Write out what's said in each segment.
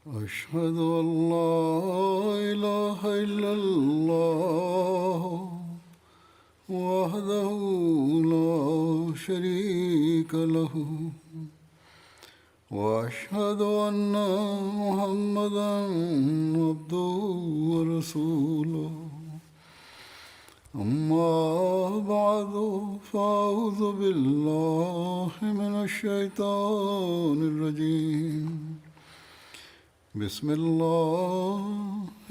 أشهد أن لا إله إلا الله وحده لا شريك له وأشهد أن محمدا عبده ورسوله أما بعد فأعوذ بالله من الشيطان الرجيم بسم الله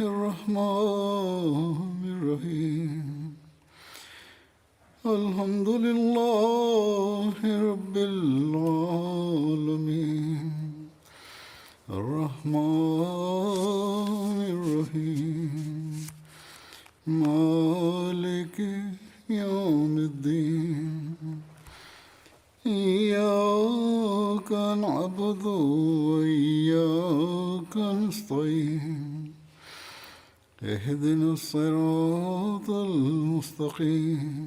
الرحمن الرحيم الحمد لله رب العالمين الرحمن الرحيم مالك يوم الدين إياك نعبد وإياك نستعين اهدنا الصراط المستقيم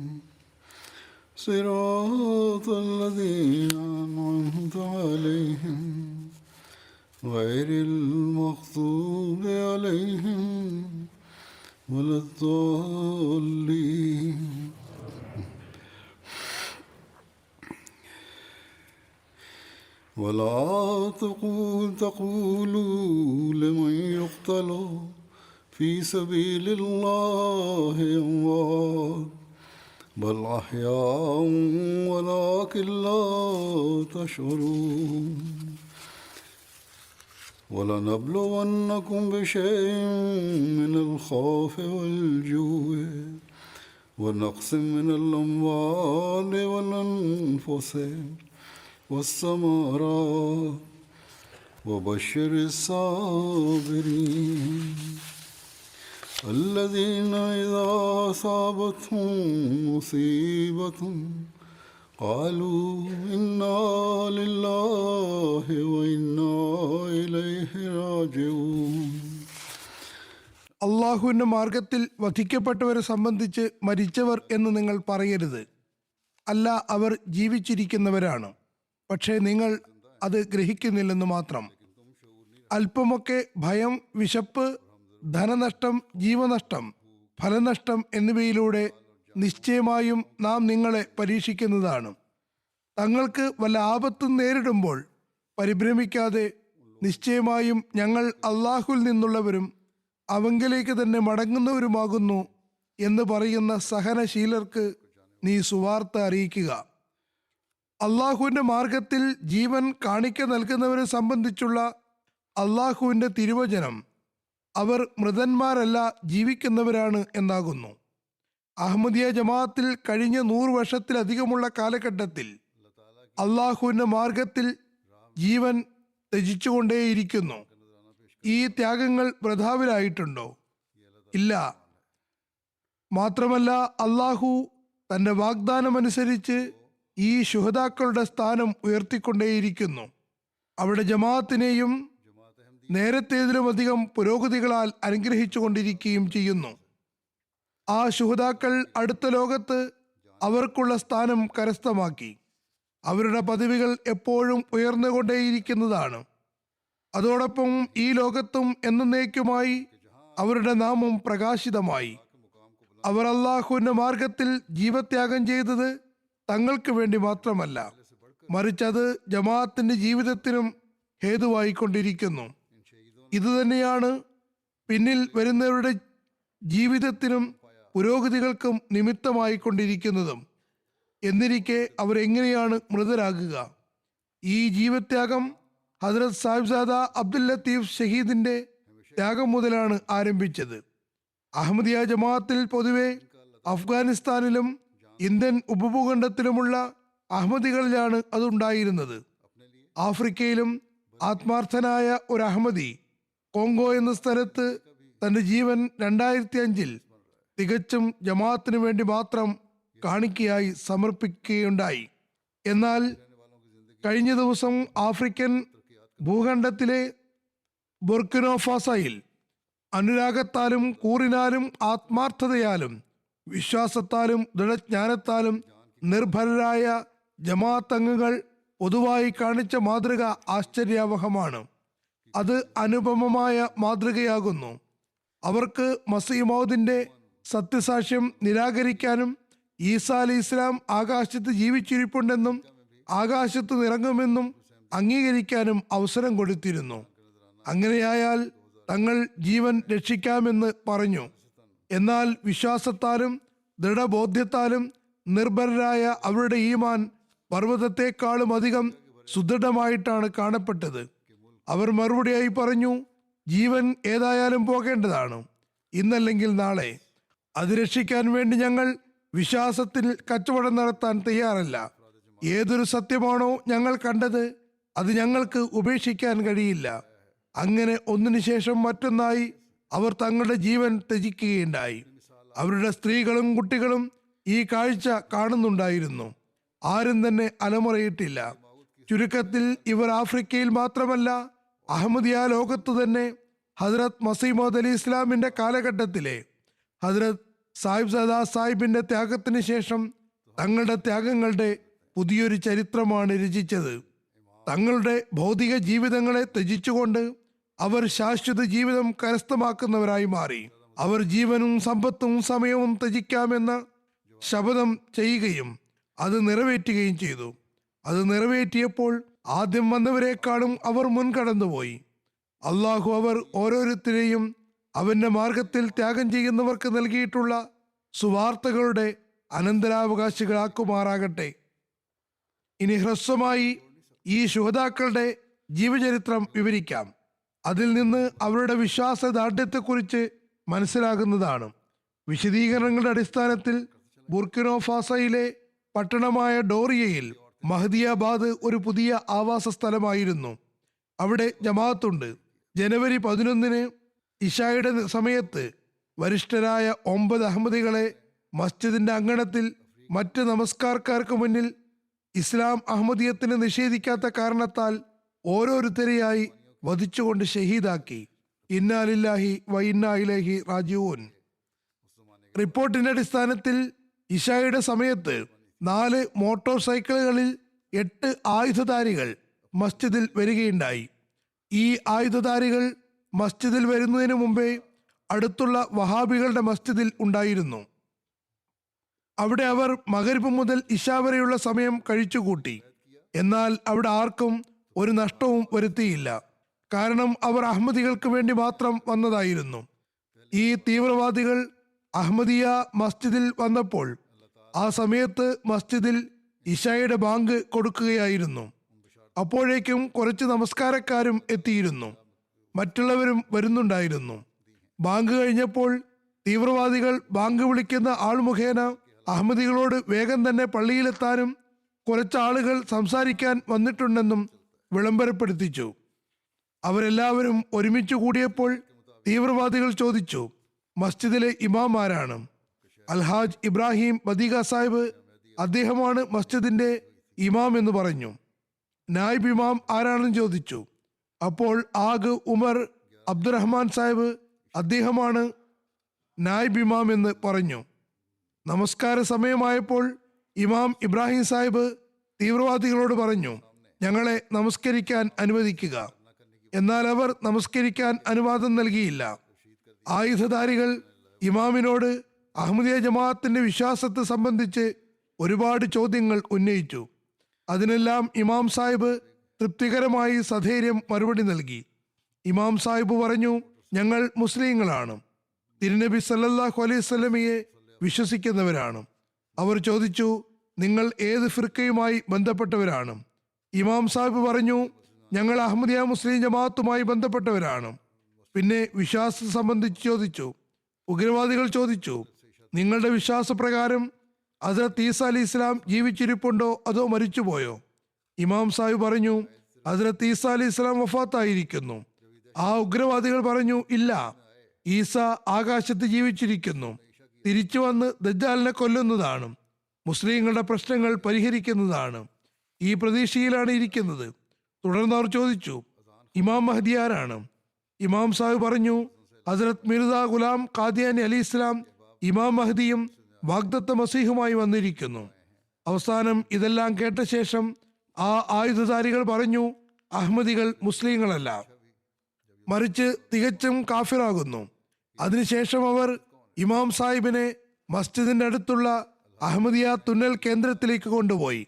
صراط الذين أنعمت عليهم غير المغضوب عليهم ولا الضالين. ولا تقولوا لمن يقتل في سبيل الله أموات بل أحياء ولكن لا تشعرون. ولنبلونكم بشيء من الخوف والجوع ونقص من الأموال والأنفس والثمرات وبشر الصابرين الذين إذا أصابتهم مصيبة قالوا إنا لله وإنا إليه راجعون. അള്ളാഹുവിൻ്റെ മാർഗത്തിൽ വധിക്കപ്പെട്ടവരെ സംബന്ധിച്ച് മരിച്ചവർ എന്ന് നിങ്ങൾ പറയരുത്. അല്ല, അവർ ജീവിച്ചിരിക്കുന്നവരാണ്, പക്ഷേ നിങ്ങൾ അത് ഗ്രഹിക്കുന്നില്ലെന്ന് മാത്രം. അല്പമൊക്കെ ഭയം, വിശപ്പ്, ധനനഷ്ടം, ജീവനഷ്ടം, ഫലനഷ്ടം എന്നിവയിലൂടെ നിശ്ചയമായും നാം നിങ്ങളെ പരീക്ഷിക്കുന്നതാണ്. തങ്ങൾക്ക് വല്ല ആപത്തും നേരിടുമ്പോൾ പരിഭ്രമിക്കാതെ നിശ്ചയമായും ഞങ്ങൾ അള്ളാഹുവിൽ നിന്നുള്ളവരും അവങ്കിലേക്ക് തന്നെ മടങ്ങുന്നവരുമാകുന്നു എന്ന് പറയുന്ന സഹനശീലർക്ക് നീ സുവാർത്ത അറിയിക്കുക. അള്ളാഹുവിൻ്റെ മാർഗത്തിൽ ജീവൻ കാണിക്ക നൽകുന്നവരെ സംബന്ധിച്ചുള്ള അള്ളാഹുവിൻ്റെ തിരുവചനം അവർ മൃതന്മാരല്ല ജീവിക്കുന്നവരാണ് എന്നാകുന്നു. അഹമ്മദിയ ജമാഅത്തിൽ കഴിഞ്ഞ 100 വർഷത്തിലധികമുള്ള കാലഘട്ടത്തിൽ അള്ളാഹുവിൻ്റെ മാർഗത്തിൽ ജീവൻ ത്യജിച്ചുകൊണ്ടേയിരിക്കുന്നു. ഈ ത്യാഗങ്ങൾ വൃഥാവിലായിട്ടുണ്ടോ? ഇല്ല. മാത്രമല്ല, അള്ളാഹു തൻ്റെ വാഗ്ദാനമനുസരിച്ച് ഈ ശുഹദാക്കളുടെ സ്ഥാനം ഉയർത്തിക്കൊണ്ടേയിരിക്കുന്നു. അവിടെ ജമാഅത്തിനെയും നേരത്തേതിലുമധികം പുരോഗതികളാൽ അനുഗ്രഹിച്ചു കൊണ്ടിരിക്കുകയും ചെയ്യുന്നു. ആ ശുഹദാക്കൾ അടുത്ത ലോകത്ത് അവർക്കുള്ള സ്ഥാനം കരസ്ഥമാക്കി. അവരുടെ പദവികൾ എപ്പോഴും ഉയർന്നുകൊണ്ടേയിരിക്കുന്നതാണ്. അതോടൊപ്പം ഈ ലോകത്തും എന്നേക്കുമായി അവരുടെ നാമം പ്രകാശിതമായി. അവർ അള്ളാഹുവിൻ്റെ മാർഗത്തിൽ ജീവത്യാഗം ചെയ്തത് തങ്ങൾക്ക് വേണ്ടി മാത്രമല്ല, മറിച്ച് അത് ജമാഅത്തിന്റെ ജീവിതത്തിനും ഹേതുവായിക്കൊണ്ടിരിക്കുന്നു. ഇതുതന്നെയാണ് പിന്നിൽ വരുന്നവരുടെ ജീവിതത്തിനും പുരോഗതികൾക്കും നിമിത്തമായിക്കൊണ്ടിരിക്കുന്നതും. എന്നിരിക്കെ അവരെങ്ങനെയാണ് മൃതരാകുക? ഈ ജീവത്യാഗം ഹദ്രത്ത് സാഹിബ്സാദ അബ്ദുൽ ലത്തീഫ് ഷഹീദിന്റെ ത്യാഗം മുതലാണ് ആരംഭിച്ചത്. അഹമ്മദിയ ജമാഅത്തിൽ പൊതുവെ അഫ്ഗാനിസ്ഥാനിലും ഇന്ത്യൻ ഉപഭൂഖണ്ഡത്തിലുമുള്ള അഹമ്മദികളിലാണ് അതുണ്ടായിരുന്നത്. ആഫ്രിക്കയിലും ആത്മാർത്ഥനായ ഒരു അഹമ്മദി കോങ്കോ എന്ന സ്ഥലത്ത് തൻ്റെ ജീവൻ 2005 തികച്ചും ജമാഅത്തിന് വേണ്ടി മാത്രം കാണിക്കയായി സമർപ്പിക്കുകയുണ്ടായി. എന്നാൽ കഴിഞ്ഞ ദിവസം ആഫ്രിക്കൻ ഭൂഖണ്ഡത്തിലെ ബുർക്കിനോഫാസയിൽ അനുരാഗത്താലും കൂറിനാലും ആത്മാർത്ഥതയാലും വിശ്വാസത്താലും ദൃഢജ്ഞാനത്താലും നിർഭരരായ ജമാഅത്ത് അംഗങ്ങൾ പൊതുവായി കാണിച്ച മാതൃക ആശ്ചര്യാവഹമാണ്. അത് അനുപമമായ മാതൃകയാകുന്നു. അവർക്ക് മസീഹ് മൗദിന്റെ സത്യസാക്ഷ്യം നിരാകരിക്കാനും ഈസാ അലി ഇസ്ലാം ആകാശത്ത് ജീവിച്ചിരിപ്പുണ്ടെന്നും ആകാശത്ത് നിറങ്ങുമെന്നും അംഗീകരിക്കാനും അവസരം കൊടുത്തിരുന്നു. അങ്ങനെയായാൽ തങ്ങൾ ജീവൻ രക്ഷിക്കാമെന്ന് പറഞ്ഞു. എന്നാൽ വിശ്വാസത്താലും ദൃഢബോധ്യത്താലും നിർഭരരായ അവരുടെ ഈമാൻ പർവ്വതത്തെക്കാളും അധികം സുദൃഢമായിട്ടാണ് കാണപ്പെട്ടത്. അവർ മറുപടിയായി പറഞ്ഞു, ജീവൻ ഏതായാലും പോകേണ്ടതാണ്, ഇന്നല്ലെങ്കിൽ നാളെ. അത് രക്ഷിക്കാൻ വേണ്ടി ഞങ്ങൾ വിശ്വാസത്തിൽ കച്ചവടം നടത്താൻ തയ്യാറല്ല. ഏതൊരു സത്യമാണോ ഞങ്ങൾ കണ്ടത് അത് ഞങ്ങൾക്ക് ഉപേക്ഷിക്കാൻ കഴിയില്ല. അങ്ങനെ ഒന്നിനു ശേഷം മറ്റൊന്നായി അവർ തങ്ങളുടെ ജീവൻ ത്യജിക്കുകയുണ്ടായി. അവരുടെ സ്ത്രീകളും കുട്ടികളും ഈ കാഴ്ച കാണുന്നുണ്ടായിരുന്നു. ആരും തന്നെ അലമുറയിട്ടില്ല. ചുരുക്കത്തിൽ ഇവർ ആഫ്രിക്കയിൽ മാത്രമല്ല, അഹമ്മദിയ ലോകത്ത് തന്നെ ഹസ്രത്ത് മസീഹ് മൗഊദ് അലി ഇസ്ലാമിന്റെ കാലഘട്ടത്തിലെ ഹസ്രത്ത് സാഹിബ് സദാ സാഹിബിന്റെ ത്യാഗത്തിന് ശേഷം തങ്ങളുടെ ത്യാഗങ്ങളുടെ പുതിയൊരു ചരിത്രമാണ് രചിച്ചത്. തങ്ങളുടെ ഭൗതിക ജീവിതങ്ങളെ ത്യജിച്ചുകൊണ്ട് അവർ ശാശ്വത ജീവിതം കരസ്ഥമാക്കുന്നവരായി മാറി. അവർ ജീവനും സമ്പത്തും സമയവും ത്യജിക്കാമെന്ന ശപഥം ചെയ്യുകയും അത് നിറവേറ്റുകയും ചെയ്തു. അത് നിറവേറ്റിയപ്പോൾ ആദ്യം വന്നവരെക്കാളും അവർ മുൻകടന്നുപോയി. അള്ളാഹു അവർ ഓരോരുത്തരെയും അവന്റെ മാർഗത്തിൽ ത്യാഗം ചെയ്യുന്നവർക്ക് നൽകിയിട്ടുള്ള സുവാർത്തകളുടെ അനന്തരാവകാശികളാക്കുമാറാകട്ടെ. ഇനി ഹ്രസ്വമായി ഈ ശുഹദാക്കളുടെ ജീവചരിത്രം വിവരിക്കാം. അതിൽ നിന്ന് അവരുടെ വിശ്വാസ ദാർഢ്യത്തെക്കുറിച്ച് മനസ്സിലാകുന്നതാണ്. വിശദീകരണങ്ങളുടെ അടിസ്ഥാനത്തിൽ ബുർക്കിനോ ഫാസയിലെ പട്ടണമായ ഡോറിയയിൽ മഹദിയാബാദ് ഒരു പുതിയ ആവാസ സ്ഥലമായിരുന്നു. അവിടെ ജമാഅത്തുണ്ട്. ജനുവരി 11 ഇഷായുടെ സമയത്ത് വരിഷ്ഠരായ 9 അഹമ്മദികളെ മസ്ജിദിന്റെ അങ്കണത്തിൽ മറ്റ് നമസ്കാരക്കാർക്ക് മുന്നിൽ ഇസ്ലാം അഹമ്മദിയത്തിന് നിഷേധിക്കാത്ത കാരണത്താൽ ഓരോരുത്തരെയായി വധിച്ചുകൊണ്ട് ഷഹീദാക്കി. ഇന്നാലില്ലാഹി വ ഇന്നാ ഇലൈഹി റാജിഊൻ. റിപ്പോർട്ടിന്റെ അടിസ്ഥാനത്തിൽ ഇഷായുടെ സമയത്ത് 4 മോട്ടോർ സൈക്കിളുകളിൽ 8 ആയുധധാരികൾ മസ്ജിദിൽ വരികയുണ്ടായി. ഈ ആയുധധാരികൾ മസ്ജിദിൽ വരുന്നതിന് മുമ്പേ അടുത്തുള്ള വഹാബികളുടെ മസ്ജിദിൽ ഉണ്ടായിരുന്നു. അവിടെ അവർ മഗ്‌രിബ് മുതൽ ഇശാ വരെയുള്ള സമയം കഴിച്ചുകൂട്ടി. എന്നാൽ അവിടെ ആർക്കും ഒരു നഷ്ടവും വരുത്തിയില്ല. കാരണം അവർ അഹമ്മദികൾക്ക് വേണ്ടി മാത്രം വന്നതായിരുന്നു. ഈ തീവ്രവാദികൾ അഹമ്മദിയ മസ്ജിദിൽ വന്നപ്പോൾ ആ സമയത്ത് മസ്ജിദിൽ ഇശായുടെ ബാങ്ക് കൊടുക്കുകയായിരുന്നു. അപ്പോഴേക്കും കുറച്ച് നമസ്കാരക്കാരും എത്തിയിരുന്നു. മറ്റുള്ളവരും വരുന്നുണ്ടായിരുന്നു. ബാങ്ക് കഴിഞ്ഞപ്പോൾ തീവ്രവാദികൾ ബാങ്ക് വിളിക്കുന്ന ആൾ മുഖേന അഹമ്മദികളോട് വേഗം തന്നെ പള്ളിയിലെത്താനും കുറച്ച് ആളുകൾ സംസാരിക്കാൻ വന്നിട്ടുണ്ടെന്നും വിളംബരപ്പെടുത്തിച്ചു. അവരെല്ലാവരും ഒരുമിച്ച് കൂടിയപ്പോൾ തീവ്രവാദികൾ ചോദിച്ചു, മസ്ജിദിലെ ഇമാം ആരാണ്? അൽഹാജ് ഇബ്രാഹിം ബദീഗ സാഹിബ്, അദ്ദേഹമാണ് മസ്ജിദിന്റെ ഇമാം എന്ന് പറഞ്ഞു. നായിബ് ഇമാം ആരാണെന്ന് ചോദിച്ചു. അപ്പോൾ ആഗ് ഉമർ അബ്ദുറഹ്മാൻ സാഹിബ്, അദ്ദേഹമാണ് നായിബ് ഇമാം എന്ന് പറഞ്ഞു. നമസ്കാര സമയമായപ്പോൾ ഇമാം ഇബ്രാഹിം സാഹിബ് തീവ്രവാദികളോട് പറഞ്ഞു, ഞങ്ങളെ നമസ്കരിക്കാൻ അനുവദിക്കുക. എന്നാൽ അവർ നമസ്കരിക്കാൻ അനുവാദം നൽകിയില്ല. ആയുധധാരികൾ ഇമാമിനോട് അഹമ്മദിയ ജമാഅത്തിന്റെ വിശ്വാസത്തെ സംബന്ധിച്ച് ഒരുപാട് ചോദ്യങ്ങൾ ഉന്നയിച്ചു. അതിനെല്ലാം ഇമാം സാഹിബ് തൃപ്തികരമായി സധൈര്യം മറുപടി നൽകി. ഇമാം സാഹിബ് പറഞ്ഞു, ഞങ്ങൾ മുസ്ലിങ്ങളാണ്, തിരുനബി സല്ലല്ലാഹു അലൈഹി വസല്ലമയെ വിശ്വസിക്കുന്നവരാണ്. അവർ ചോദിച്ചു, നിങ്ങൾ ഏത് ഫിർക്കയുമായി ബന്ധപ്പെട്ടവരാണ്? ഇമാം സാഹിബ് പറഞ്ഞു, ഞങ്ങൾ അഹമ്മദിയ മുസ്ലിം ജമാഅത്തുമായി ബന്ധപ്പെട്ടവരാണ്. പിന്നെ വിശ്വാസത്തെ സംബന്ധിച്ച് ചോദിച്ചു. ഉഗ്രവാദികൾ ചോദിച്ചു, നിങ്ങളുടെ വിശ്വാസപ്രകാരം ഹസ്രത്ത് ഈസ അലി ഇസ്ലാം ജീവിച്ചിരിപ്പുണ്ടോ അതോ മരിച്ചുപോയോ? ഇമാം സാഹിബ് പറഞ്ഞു, ഹസ്രത്ത് ഈസ അലി ഇസ്ലാം വഫാത്തായിരിക്കുന്നു. ആ ഉഗ്രവാദികൾ പറഞ്ഞു, ഇല്ല, ഈസ ആകാശത്ത് ജീവിച്ചിരിക്കുന്നു, തിരിച്ചു വന്ന് ദജ്ജാലിനെ കൊല്ലുന്നതാണ്, മുസ്ലിങ്ങളുടെ പ്രശ്നങ്ങൾ പരിഹരിക്കുന്നതാണ്. ഈ പ്രതീക്ഷയിലാണ് ഇരിക്കുന്നത്. തുടർന്ന് അവർ ചോദിച്ചു, ഇമാം മഹ്ദി ആരാണ്? ഇമാം സാഹിബ് പറഞ്ഞു, ഹസ്രത്ത് മിർസ ഗുലാം ഖാദിയാനി അലി ഇസ്ലാം ഇമാം മഹ്ദിയും വാഗ്ദത്ത മസീഹുമായി വന്നിരിക്കുന്നു. അവസാനം ഇതെല്ലാം കേട്ട ശേഷം ആ ആയുധധാരികൾ പറഞ്ഞു, അഹമ്മദികൾ മുസ്ലിങ്ങളല്ല. മറിച്ച് തികച്ചും കാഫിറാകുന്നു. അതിനുശേഷം അവർ ഇമാം സാഹിബിനെ മസ്ജിദിന്റെ അടുത്തുള്ള അഹമ്മദിയ തുന്നൽ കേന്ദ്രത്തിലേക്ക് കൊണ്ടുപോയി.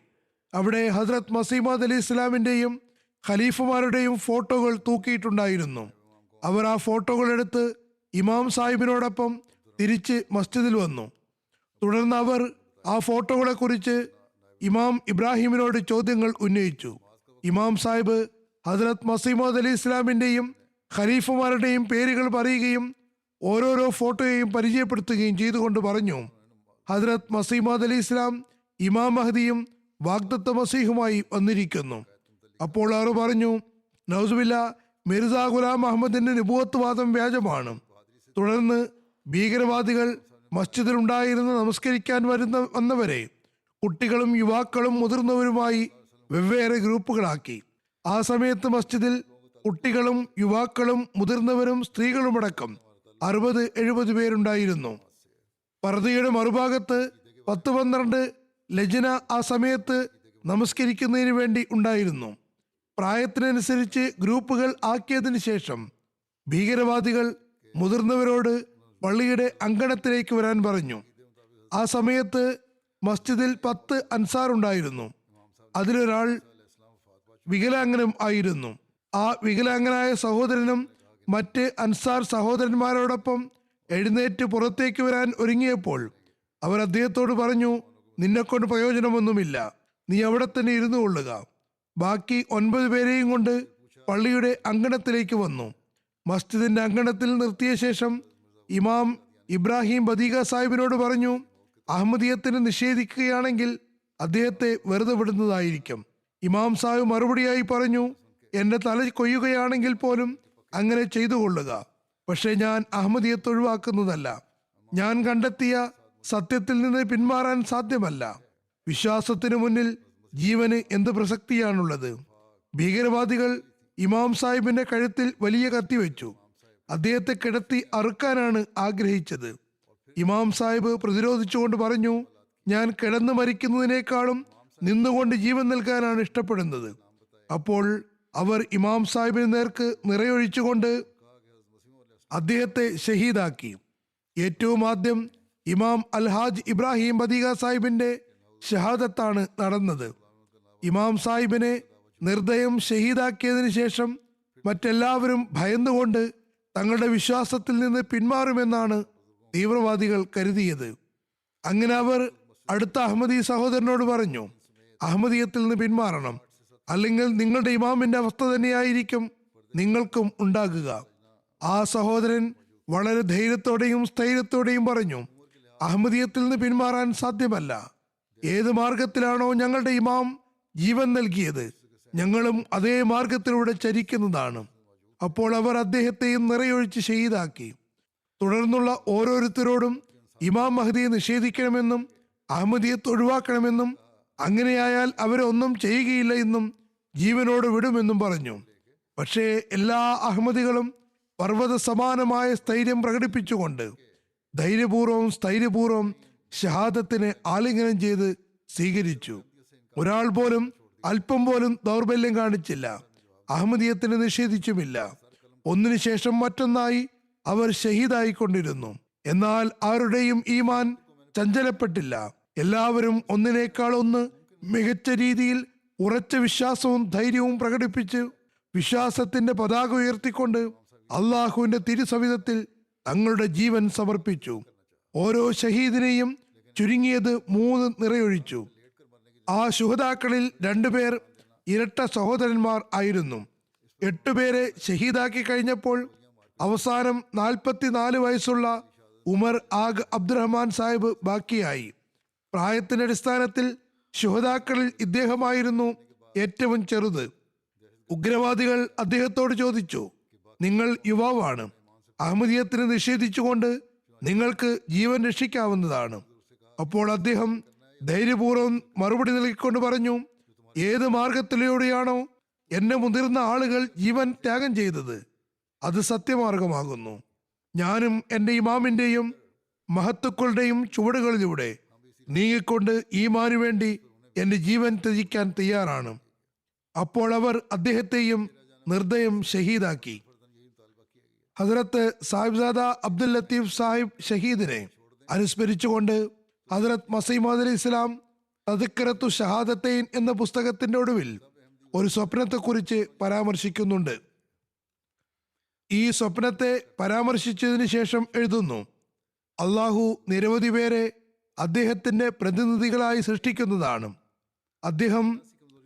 അവിടെ ഹസ്രത്ത് മസീമദ് അലി ഇസ്ലാമിന്റെയും ഖലീഫമാരുടെയും ഫോട്ടോകൾ തൂക്കിയിട്ടുണ്ടായിരുന്നു. അവർ ആ ഫോട്ടോകൾ എടുത്ത് ഇമാം സാഹിബിനോടൊപ്പം തിരിച്ച് മസ്ജിദിൽ വന്നു. തുടർന്ന് അവർ ആ ഫോട്ടോകളെ കുറിച്ച് ഇമാം ഇബ്രാഹിമിനോട് ചോദ്യങ്ങൾ ഉന്നയിച്ചു. ഇമാം സാഹിബ് ഹസ്രത്ത് മസീമദ് അലി ഇസ്ലാമിന്റെയും ഖലീഫമാരുടെയും പേരുകൾ പറയുകയും ഓരോരോ ഫോട്ടോയെയും പരിചയപ്പെടുത്തുകയും ചെയ്തുകൊണ്ട് പറഞ്ഞു, ഹസ്രത്ത് മസീമദ് അലി ഇസ്ലാം ഇമാം മഹദിയും വാഗ്ദത്ത മസീഹുമായി വന്നിരിക്കുന്നു. അപ്പോൾ അവർ പറഞ്ഞു, നൗസുബില്ല, മിർസ ഗുലാം അഹമ്മദിന്റെ നിബുവത്ത് വാദം വ്യാജമാണ്. തുടർന്ന് ഭീകരവാദികൾ മസ്ജിദിലുണ്ടായിരുന്ന നമസ്കരിക്കാൻ വന്നവരെ കുട്ടികളും യുവാക്കളും മുതിർന്നവരുമായി വെവ്വേറെ ഗ്രൂപ്പുകളാക്കി. ആ സമയത്ത് മസ്ജിദിൽ കുട്ടികളും യുവാക്കളും മുതിർന്നവരും സ്ത്രീകളുമടക്കം 60-70 പേരുണ്ടായിരുന്നു. പർദയുടെ മറുഭാഗത്ത് 10-12 ലജ്ന ആ സമയത്ത് നമസ്കരിക്കുന്നതിന് വേണ്ടി ഉണ്ടായിരുന്നു. പ്രായത്തിനനുസരിച്ച് ഗ്രൂപ്പുകൾ ആക്കിയതിനു ശേഷം ഭീകരവാദികൾ മുതിർന്നവരോട് പള്ളിയുടെ അങ്കണത്തിലേക്ക് വരാൻ പറഞ്ഞു. ആ സമയത്ത് മസ്ജിദിൽ 10 അൻസാർ ഉണ്ടായിരുന്നു. അതിലൊരാൾ വികലാംഗനും ആയിരുന്നു. ആ വികലാംഗനായ സഹോദരനും മറ്റ് അൻസാർ സഹോദരന്മാരോടൊപ്പം എഴുന്നേറ്റ് പുറത്തേക്ക് വരാൻ ഒരുങ്ങിയപ്പോൾ അവർ അദ്ദേഹത്തോട് പറഞ്ഞു, നിന്നെക്കൊണ്ട് പ്രയോജനമൊന്നുമില്ല, നീ അവിടെ തന്നെ ഇരുന്നു കൊള്ളുക. ബാക്കി 9 പേരെയും കൊണ്ട് പള്ളിയുടെ അങ്കണത്തിലേക്ക് വന്നു. മസ്ജിദിന്റെ അങ്കണത്തിൽ നിർത്തിയ ശേഷം ഇമാം ഇബ്രാഹിം ബദീഗ സാഹിബിനോട് പറഞ്ഞു, അഹമ്മദിയത്തിന് നിഷേധിക്കുകയാണെങ്കിൽ അദ്ദേഹത്തെ വെറുതെ വിടുന്നതായിരിക്കും. ഇമാം സാഹിബ് മറുപടിയായി പറഞ്ഞു, എന്റെ തല കൊയ്യുകയാണെങ്കിൽ പോലും അങ്ങനെ ചെയ്തു കൊള്ളുക. പക്ഷെ ഞാൻ അഹമ്മദിയത്ത് ഒഴിവാക്കുന്നതല്ല. ഞാൻ കണ്ടെത്തിയ സത്യത്തിൽ നിന്ന് പിന്മാറാൻ സാധ്യമല്ല. വിശ്വാസത്തിനു മുന്നിൽ ജീവന് എന്ത് പ്രസക്തിയാണുള്ളത്? ഭീകരവാദികൾ ഇമാം സാഹിബിന്റെ കഴുത്തിൽ വലിയ കത്തി വെച്ചു. അദ്ദേഹത്തെ കിടത്തി അറുക്കാനാണ് ആഗ്രഹിച്ചത്. ഇമാം സാഹിബ് പ്രതിരോധിച്ചുകൊണ്ട് പറഞ്ഞു, ഞാൻ കിടന്നു മരിക്കുന്നതിനേക്കാളും നിന്നുകൊണ്ട് ജീവൻ നൽകാനാണ് ഇഷ്ടപ്പെടുന്നത്. അപ്പോൾ അവർ ഇമാം സാഹിബിന് നേർക്ക് നിറയൊഴിച്ചുകൊണ്ട് അദ്ദേഹത്തെ ഷഹീദാക്കി. ഏറ്റവും ആദ്യം ഇമാം അൽഹാജ് ഇബ്രാഹിം ബദീഗ സാഹിബിന്റെ ഷഹാദത്താണ് നടന്നത്. ഇമാം സാഹിബിനെ നിർദ്ദയം ഷഹീദാക്കിയതിനു ശേഷം മറ്റെല്ലാവരും ഭയന്നുകൊണ്ട് തങ്ങളുടെ വിശ്വാസത്തിൽ നിന്ന് പിന്മാറുമെന്നാണ് തീവ്രവാദികൾ കരുതിയത്. അങ്ങനെ അവർ അടുത്ത അഹമ്മദി സഹോദരനോട് പറഞ്ഞു, അഹമ്മദിയത്തിൽ നിന്ന് പിന്മാറണം, അല്ലെങ്കിൽ നിങ്ങളുടെ ഇമാമിന്റെ അവസ്ഥ തന്നെയായിരിക്കും നിങ്ങൾക്കും ഉണ്ടാകുക. ആ സഹോദരൻ വളരെ ധൈര്യത്തോടെയും സ്ഥൈര്യത്തോടെയും പറഞ്ഞു, അഹമ്മദിയത്തിൽ നിന്ന് പിന്മാറാൻ സാധ്യമല്ല. ഏത് മാർഗത്തിലാണോ ഞങ്ങളുടെ ഇമാം ജീവൻ നൽകിയത്, ഞങ്ങളും അതേ മാർഗത്തിലൂടെ ചരിക്കുന്നതാണ്. അപ്പോൾ അവർ അദ്ദേഹത്തെയും നിറയൊഴിച്ച് ഷഹീദാക്കി. തുടർന്നുള്ള ഓരോരുത്തരോടും ഇമാം മഹദിയെ നിഷേധിക്കണമെന്നും അഹമ്മദിയത്ത് ഒഴിവാക്കണമെന്നും അങ്ങനെയായാൽ അവരെ ഒന്നും ചെയ്യുകയില്ല എന്നും ജീവനോട് വിടുമെന്നും പറഞ്ഞു. പക്ഷേ എല്ലാ അഹമ്മദികളും പർവ്വത സമാനമായ സ്ഥൈര്യം പ്രകടിപ്പിച്ചുകൊണ്ട് ധൈര്യപൂർവ്വം സ്ഥൈര്യപൂർവ്വം ഷഹാദത്തിനെ ആലിംഗനം ചെയ്ത് സ്വീകരിച്ചു. ഒരാൾ പോലും അല്പം പോലും ദൗർബല്യം കാണിച്ചില്ല, അഹമ്മദിയത്തിനെ നിഷേധിച്ചുമില്ല. ഒന്നിനു ശേഷം മറ്റൊന്നായി അവർ ഷഹീദായിക്കൊണ്ടിരുന്നു. എന്നാൽ ആരുടെയും ഈമാൻ ചഞ്ചലപ്പെട്ടില്ല. എല്ലാവരും ഒന്നിനേക്കാൾ ഒന്ന് മികച്ച രീതിയിൽ ഉറച്ച വിശ്വാസവും ധൈര്യവും പ്രകടിപ്പിച്ച് വിശ്വാസത്തിന്റെ പതാക ഉയർത്തിക്കൊണ്ട് അള്ളാഹുവിന്റെ തിരുസവിധത്തിൽ തങ്ങളുടെ ജീവൻ സമർപ്പിച്ചു. ഓരോ ഷഹീദിനെയും ചുരുങ്ങിയത് 3 നിറയൊഴിച്ചു. ആ ശുഹദാക്കളിൽ 2 പേർ ഇരട്ട സഹോദരന്മാർ ആയിരുന്നു. 8 പേരെ ഷഹീദാക്കി കഴിഞ്ഞപ്പോൾ അവസാനം 44 വയസ്സുള്ള ഉമർ ആഗ് അബ്ദുറഹ്മാൻ സാഹിബ് ബാക്കിയായി. പ്രായത്തിന്റെ അടിസ്ഥാനത്തിൽ ശുഹദാക്കളിൽ ഇദ്ദേഹമായിരുന്നു ഏറ്റവും ചെറുത്. ഉഗ്രവാദികൾ അദ്ദേഹത്തോട് ചോദിച്ചു, നിങ്ങൾ യുവാവാണ്, അഹമ്മദിയത്തിന് നിഷേധിച്ചുകൊണ്ട് നിങ്ങൾക്ക് ജീവൻ രക്ഷിക്കാവുന്നതാണ്. അപ്പോൾ അദ്ദേഹം ധൈര്യപൂർവ്വം മറുപടി നൽകിക്കൊണ്ട് പറഞ്ഞു, ഏത് മാർഗത്തിലൂടെയാണോ എന്നെ മുതിർന്ന ആളുകൾ ജീവൻ ത്യാഗം ചെയ്തത്, അത് സത്യമാർഗമാകുന്നു. ഞാനും എൻ്റെ ഇമാമിന്റെയും മഹത്തുക്കളുടെയും ചുവടുകളിലൂടെ നീങ്ങിക്കൊണ്ട് ഈമാനു വേണ്ടി എൻ്റെ ജീവൻ ത്യജിക്കാൻ തയ്യാറാണ്. അപ്പോൾ അവർ അദ്ദേഹത്തെയും നിർദ്ദയം ഷഹീദാക്കി. ഹസ്രത്ത് സാഹിബ്സാദ അബ്ദുൽ ലത്തീഫ് സാഹിബ് ഷഹീദിനെ അനുസ്മരിച്ചുകൊണ്ട് ഹസ്രത്ത് മസീമദ് അലി ഇസ്ലാം തദ്ക്കിറത്തു ഷഹാദത്തൈൻ എന്ന പുസ്തകത്തിന്റെ ഒടുവിൽ ഒരു സ്വപ്നത്തെക്കുറിച്ച് പരാമർശിക്കുന്നുണ്ട്. ഈ സ്വപ്നത്തെ പരാമർശിച്ചതിന് ശേഷം എഴുതുന്നു, അള്ളാഹു നിരവധി പേരെ അദ്ദേഹത്തിന്റെ പ്രതിനിധികളായി സൃഷ്ടിക്കുന്നതാണ്. അദ്ദേഹം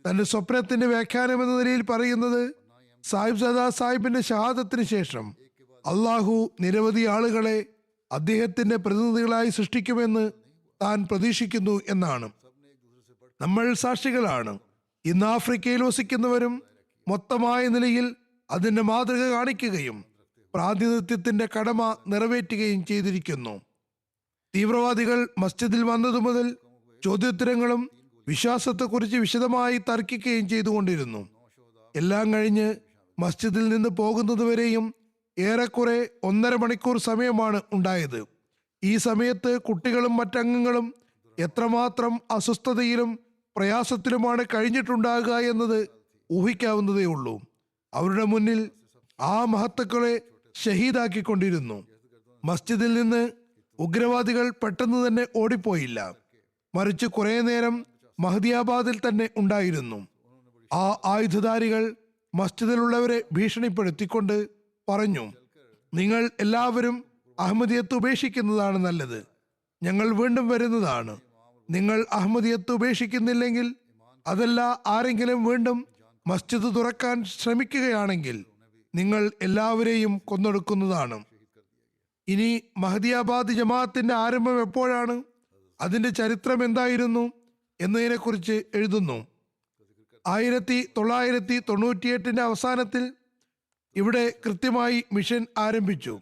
തന്റെ സ്വപ്നത്തിന്റെ വ്യാഖ്യാനം എന്ന നിലയിൽ പറയുന്നത്, സാഹിബ് സദാ സാഹിബിന്റെ ഷഹാദത്തിന് ശേഷം അള്ളാഹു നിരവധി ആളുകളെ അദ്ദേഹത്തിന്റെ പ്രതിനിധികളായി സൃഷ്ടിക്കുമെന്ന് താൻ പ്രതീക്ഷിക്കുന്നു എന്നാണ്. നമ്മൾ സാക്ഷികളാണ്. ഇന്ന് ആഫ്രിക്കയിൽ വസിക്കുന്നവരും മൊത്തമായ നിലയിൽ അതിന്റെ മാതൃക കാണിക്കുകയും പ്രാതിനിധ്യത്തിന്റെ കടമ നിറവേറ്റുകയും ചെയ്തിരിക്കുന്നു. തീവ്രവാദികൾ മസ്ജിദിൽ വന്നതു മുതൽ ചോദ്യോത്തരങ്ങളും വിശ്വാസത്തെക്കുറിച്ച് വിശദമായി തർക്കിക്കുകയും ചെയ്തുകൊണ്ടിരുന്നു. എല്ലാം കഴിഞ്ഞ് മസ്ജിദിൽ നിന്ന് പോകുന്നതുവരെയും ഏറെക്കുറെ 1.5 മണിക്കൂർ സമയമാണ് ഉണ്ടായത്. ഈ സമയത്ത് കുട്ടികളും മറ്റംഗങ്ങളും എത്രമാത്രം അസ്വസ്ഥതയിലും പ്രയാസത്തിലുമാണ് കഴിഞ്ഞിട്ടുണ്ടാകുക എന്നത് ഊഹിക്കാവുന്നതേ ഉള്ളൂ. അവരുടെ മുന്നിൽ ആ മഹത്തുക്കളെ ഷഹീദാക്കിക്കൊണ്ടിരുന്നു. മസ്ജിദിൽ നിന്ന് ഉഗ്രവാദികൾ പെട്ടെന്ന് തന്നെ ഓടിപ്പോയില്ല, മറിച്ച് കുറെ നേരം മഹദിയാബാദിൽ തന്നെ ഉണ്ടായിരുന്നു. ആ ആയുധധാരികൾ മസ്ജിദിലുള്ളവരെ ഭീഷണിപ്പെടുത്തിക്കൊണ്ട് പറഞ്ഞു, നിങ്ങൾ എല്ലാവരും അഹമ്മദിയത്ത് ഉപേക്ഷിക്കുന്നതാണ് നല്ലത്. ഞങ്ങൾ വീണ്ടും വരുന്നതാണ്. നിങ്ങൾ അഹമ്മദിയത്ത് ഉപേക്ഷിക്കുന്നില്ലെങ്കിൽ, അതല്ല ആരെങ്കിലും വീണ്ടും മസ്ജിദ് തുറക്കാൻ ശ്രമിക്കുകയാണെങ്കിൽ നിങ്ങൾ എല്ലാവരെയും കൊന്നൊടുക്കുന്നതാണ്. ഇനി മഹദിയാബാദ് ജമാഅത്തിന്റെ ആരംഭം എപ്പോഴാണ്, അതിന്റെ ചരിത്രം എന്തായിരുന്നു എന്നതിനെക്കുറിച്ച് എഴുതുന്നു. 1998 അവസാനത്തിൽ ഇവിടെ കൃത്യമായി മിഷൻ ആരംഭിച്ചു.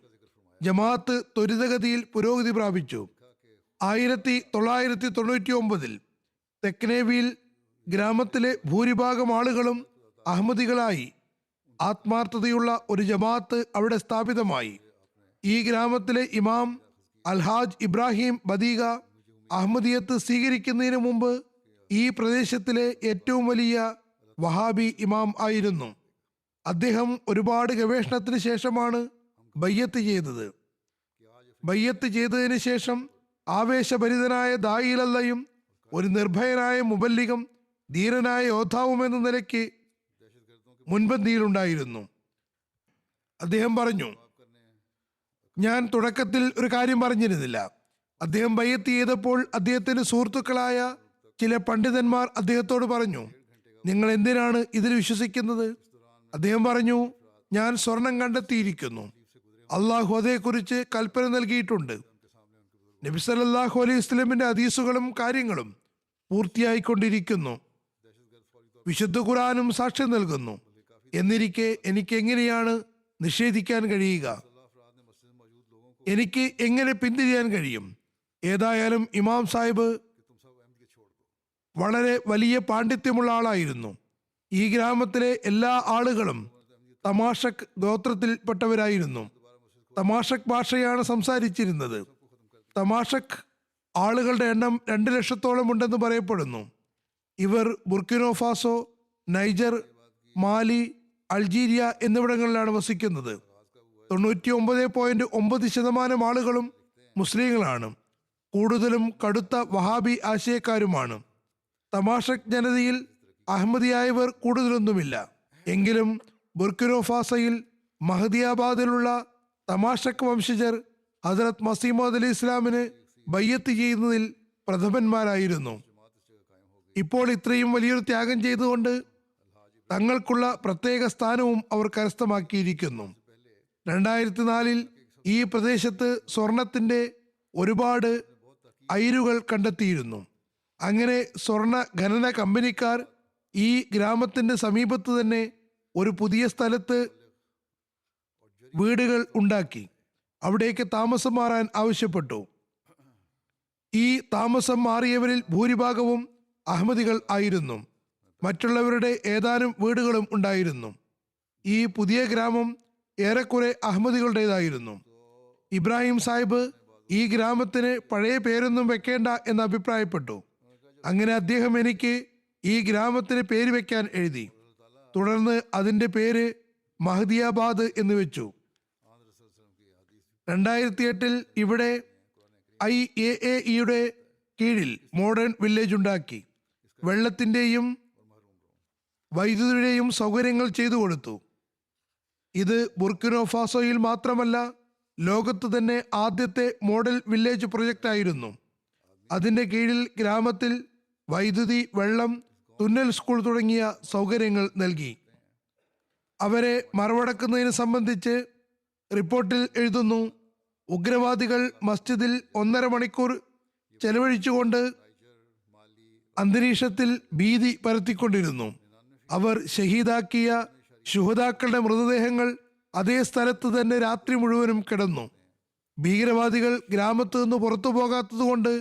ജമാഅത്ത് ത്വരിതഗതിയിൽ പുരോഗതി പ്രാപിച്ചു. 1999 തെക്നേവിയിൽ ഗ്രാമത്തിലെ ഭൂരിഭാഗം ആളുകളും അഹമ്മദികളായി. ആത്മാർത്ഥതയുള്ള ഒരു ജമാഅത്ത് അവിടെ സ്ഥാപിതമായി. ഈ ഗ്രാമത്തിലെ ഇമാം അൽഹാജ് ഇബ്രാഹിം ബദീഗ അഹമ്മദിയത്ത് സ്വീകരിക്കുന്നതിന് മുമ്പ് ഈ പ്രദേശത്തിലെ ഏറ്റവും വലിയ വഹാബി ഇമാം ആയിരുന്നു. അദ്ദേഹം ഒരുപാട് ഗവേഷണത്തിന് ശേഷമാണ് ബയ്യത്ത് ചെയ്തത്. ബയ്യത്ത് ചെയ്തതിന് ശേഷം ആവേശഭരിതനായ ദായിലല്ലയും ഒരു നിർഭയനായ മുബല്ലിഗും ധീരനായ യോദ്ധാവും എന്ന നിലയ്ക്ക് മുൻപന്തിയിലുണ്ടായിരുന്നു. അദ്ദേഹം പറഞ്ഞു, ഞാൻ തുടക്കത്തിൽ ഒരു കാര്യം പറഞ്ഞിരുന്നില്ല. അദ്ദേഹം ബയ്യത്ത് ചെയ്തപ്പോൾ അദ്ദേഹത്തിന്റെ സുഹൃത്തുക്കളായ ചില പണ്ഡിതന്മാർ അദ്ദേഹത്തോട് പറഞ്ഞു, നിങ്ങൾ എന്തിനാണ് ഇതിൽ വിശ്വസിക്കുന്നത്? അദ്ദേഹം പറഞ്ഞു, ഞാൻ സ്വർണം കണ്ടെത്തിയിരിക്കുന്നു. അള്ളാഹു അതേക്കുറിച്ച് കൽപ്പന നൽകിയിട്ടുണ്ട്. നബി സല്ലല്ലാഹു അലൈഹി വസല്ലമിന്റെ ഹദീസുകളും കാര്യങ്ങളും പൂർത്തിയായിക്കൊണ്ടിരിക്കുന്നു. വിശുദ്ധ ഖുർആനും സാക്ഷ്യം നൽകുന്നു. എന്നിരിക്കെ എനിക്ക് എങ്ങനെയാണ് നിഷേധിക്കാൻ കഴിയുക? എനിക്ക് എങ്ങനെ പിന്തിരിയാൻ കഴിയും? ഏതായാലും ഇമാം സാഹിബ് വളരെ വലിയ പാണ്ഡിത്യമുള്ള ആളായിരുന്നു. ഈ ഗ്രാമത്തിലെ എല്ലാ ആളുകളും തമാഷക് ഗോത്രത്തിൽപ്പെട്ടവരായിരുന്നു. തമാഷക് ഭാഷയാണ് സംസാരിച്ചിരുന്നത്. തമാഷക് ആളുകളുടെ എണ്ണം 2 ലക്ഷത്തോളം ഉണ്ടെന്ന് പറയപ്പെടുന്നു. ഇവർ ബുർക്കിനോ ഫാസോ, നൈജർ, മാലി, അൾജീരിയ എന്നിവിടങ്ങളിലാണ് വസിക്കുന്നത്. 99.9% ആളുകളും മുസ്ലിങ്ങളാണ്. കൂടുതലും കടുത്ത വഹാബി ആശയക്കാരുമാണ്. തമാഷക് ജനതയിൽ അഹമ്മദിയായവർ കൂടുതലൊന്നുമില്ല. എങ്കിലും ബുർക്കിനോ ഫാസയിൽ മഹദിയാബാദിലുള്ള തമാഷക് വംശജർ ഹസ്രത്ത് മസീമദ് അലി ഇസ്ലാമിന് ബയ്യത്ത് ചെയ്യുന്നതിൽ പ്രഥമന്മാരായിരുന്നു. ഇപ്പോൾ ഇത്രയും വലിയൊരു ത്യാഗം ചെയ്തുകൊണ്ട് തങ്ങൾക്കുള്ള പ്രത്യേക സ്ഥാനവും അവർ കരസ്ഥമാക്കിയിരിക്കുന്നു. 2004 ഈ പ്രദേശത്ത് സ്വർണത്തിന്റെ ഒരുപാട് അയിരുകൾ കണ്ടെത്തിയിരുന്നു. അങ്ങനെ സ്വർണ ഖനന കമ്പനിക്കാർ ഈ ഗ്രാമത്തിന്റെ സമീപത്ത് തന്നെ ഒരു പുതിയ സ്ഥലത്ത് വീടുകൾ ഉണ്ടാക്കി അവിടേക്ക് താമസം മാറാൻ ആവശ്യപ്പെട്ടു. ഈ താമസം മാറിയവരിൽ ഭൂരിഭാഗവും അഹമ്മദികൾ ആയിരുന്നു. മറ്റുള്ളവരുടെ ഏതാനും വീടുകളും ഉണ്ടായിരുന്നു. ഈ പുതിയ ഗ്രാമം ഏറെക്കുറെ അഹമ്മദികളുടേതായിരുന്നു. ഇബ്രാഹിം സാഹിബ് ഈ ഗ്രാമത്തിന് പഴയ പേരൊന്നും വെക്കേണ്ട എന്ന് അഭിപ്രായപ്പെട്ടു. അങ്ങനെ അദ്ദേഹം എനിക്ക് ഈ ഗ്രാമത്തിന് പേര് വെക്കാൻ എഴുതി. തുടർന്ന് അതിന്റെ പേര് മഹദിയാബാദ് എന്ന് വെച്ചു. 2008 ഇവിടെ IAAEയുടെ കീഴിൽ മോഡേൺ വില്ലേജ് ഉണ്ടാക്കി. വെള്ളത്തിന്റെയും വൈദ്യുതിയുടെയും സൗകര്യങ്ങൾ ചെയ്തു കൊടുത്തു. ഇത് ബുർക്കിനോ ഫാസോയിൽ മാത്രമല്ല, ലോകത്ത് തന്നെ ആദ്യത്തെ മോഡൽ വില്ലേജ് പ്രൊജക്റ്റ് ആയിരുന്നു. അതിന്റെ കീഴിൽ ഗ്രാമത്തിൽ വൈദ്യുതി, വെള്ളം, തുന്നൽ സ്കൂൾ തുടങ്ങിയ സൗകര്യങ്ങൾ നൽകി. അവരെ മറവടക്കുന്നതിനെ സംബന്ധിച്ച് റിപ്പോർട്ടിൽ എഴുതുന്നു, ഉഗ്രവാദികൾ മസ്ജിദിൽ 1.5 മണിക്കൂർ ചെലവഴിച്ചുകൊണ്ട് അന്തരീക്ഷത്തിൽ ഭീതി പരത്തിക്കൊണ്ടിരുന്നു. അവർ ഷഹീദാക്കിയ ശുഹദാക്കളുടെ മൃതദേഹങ്ങൾ അതേ സ്ഥലത്ത് തന്നെ രാത്രി മുഴുവനും കിടന്നു. ഭീകരവാദികൾ ഗ്രാമത്തു നിന്ന് പുറത്തു പോകാത്തതുകൊണ്ട്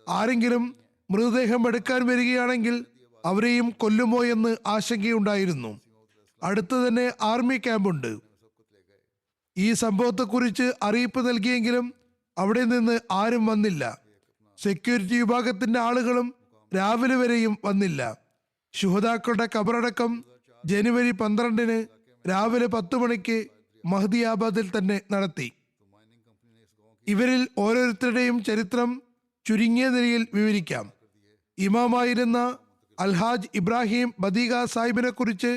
ആരെങ്കിലും മൃതദേഹം എടുക്കാൻ വരികയാണെങ്കിൽ അവരെയും കൊല്ലുമോ എന്ന് ആശങ്കയുണ്ടായിരുന്നു. അടുത്ത് തന്നെ ആർമി ക്യാമ്പുണ്ട്. ഈ സംഭവത്തെക്കുറിച്ച് അറിയിപ്പ് നൽകിയെങ്കിലും അവിടെ നിന്ന് ആരും വന്നില്ല. സെക്യൂരിറ്റി വിഭാഗത്തിന്റെ ആളുകളും രാവിലെ വരെയും വന്നില്ല. ശുഹദാക്കളുടെ ഖബറടക്കം ജനുവരി 12 രാവിലെ 10 മണിക്ക് മഹ്ദിയാബാദിൽ തന്നെ നടത്തി. ഇവരിൽ ഓരോരുത്തരുടെയും ചരിത്രം ചുരുങ്ങിയ നിലയിൽ വിവരിക്കാം. ഇമാമായിരുന്ന അൽഹാജ് ഇബ്രാഹിം ബദീഗ സാഹിബിനെ കുറിച്ച്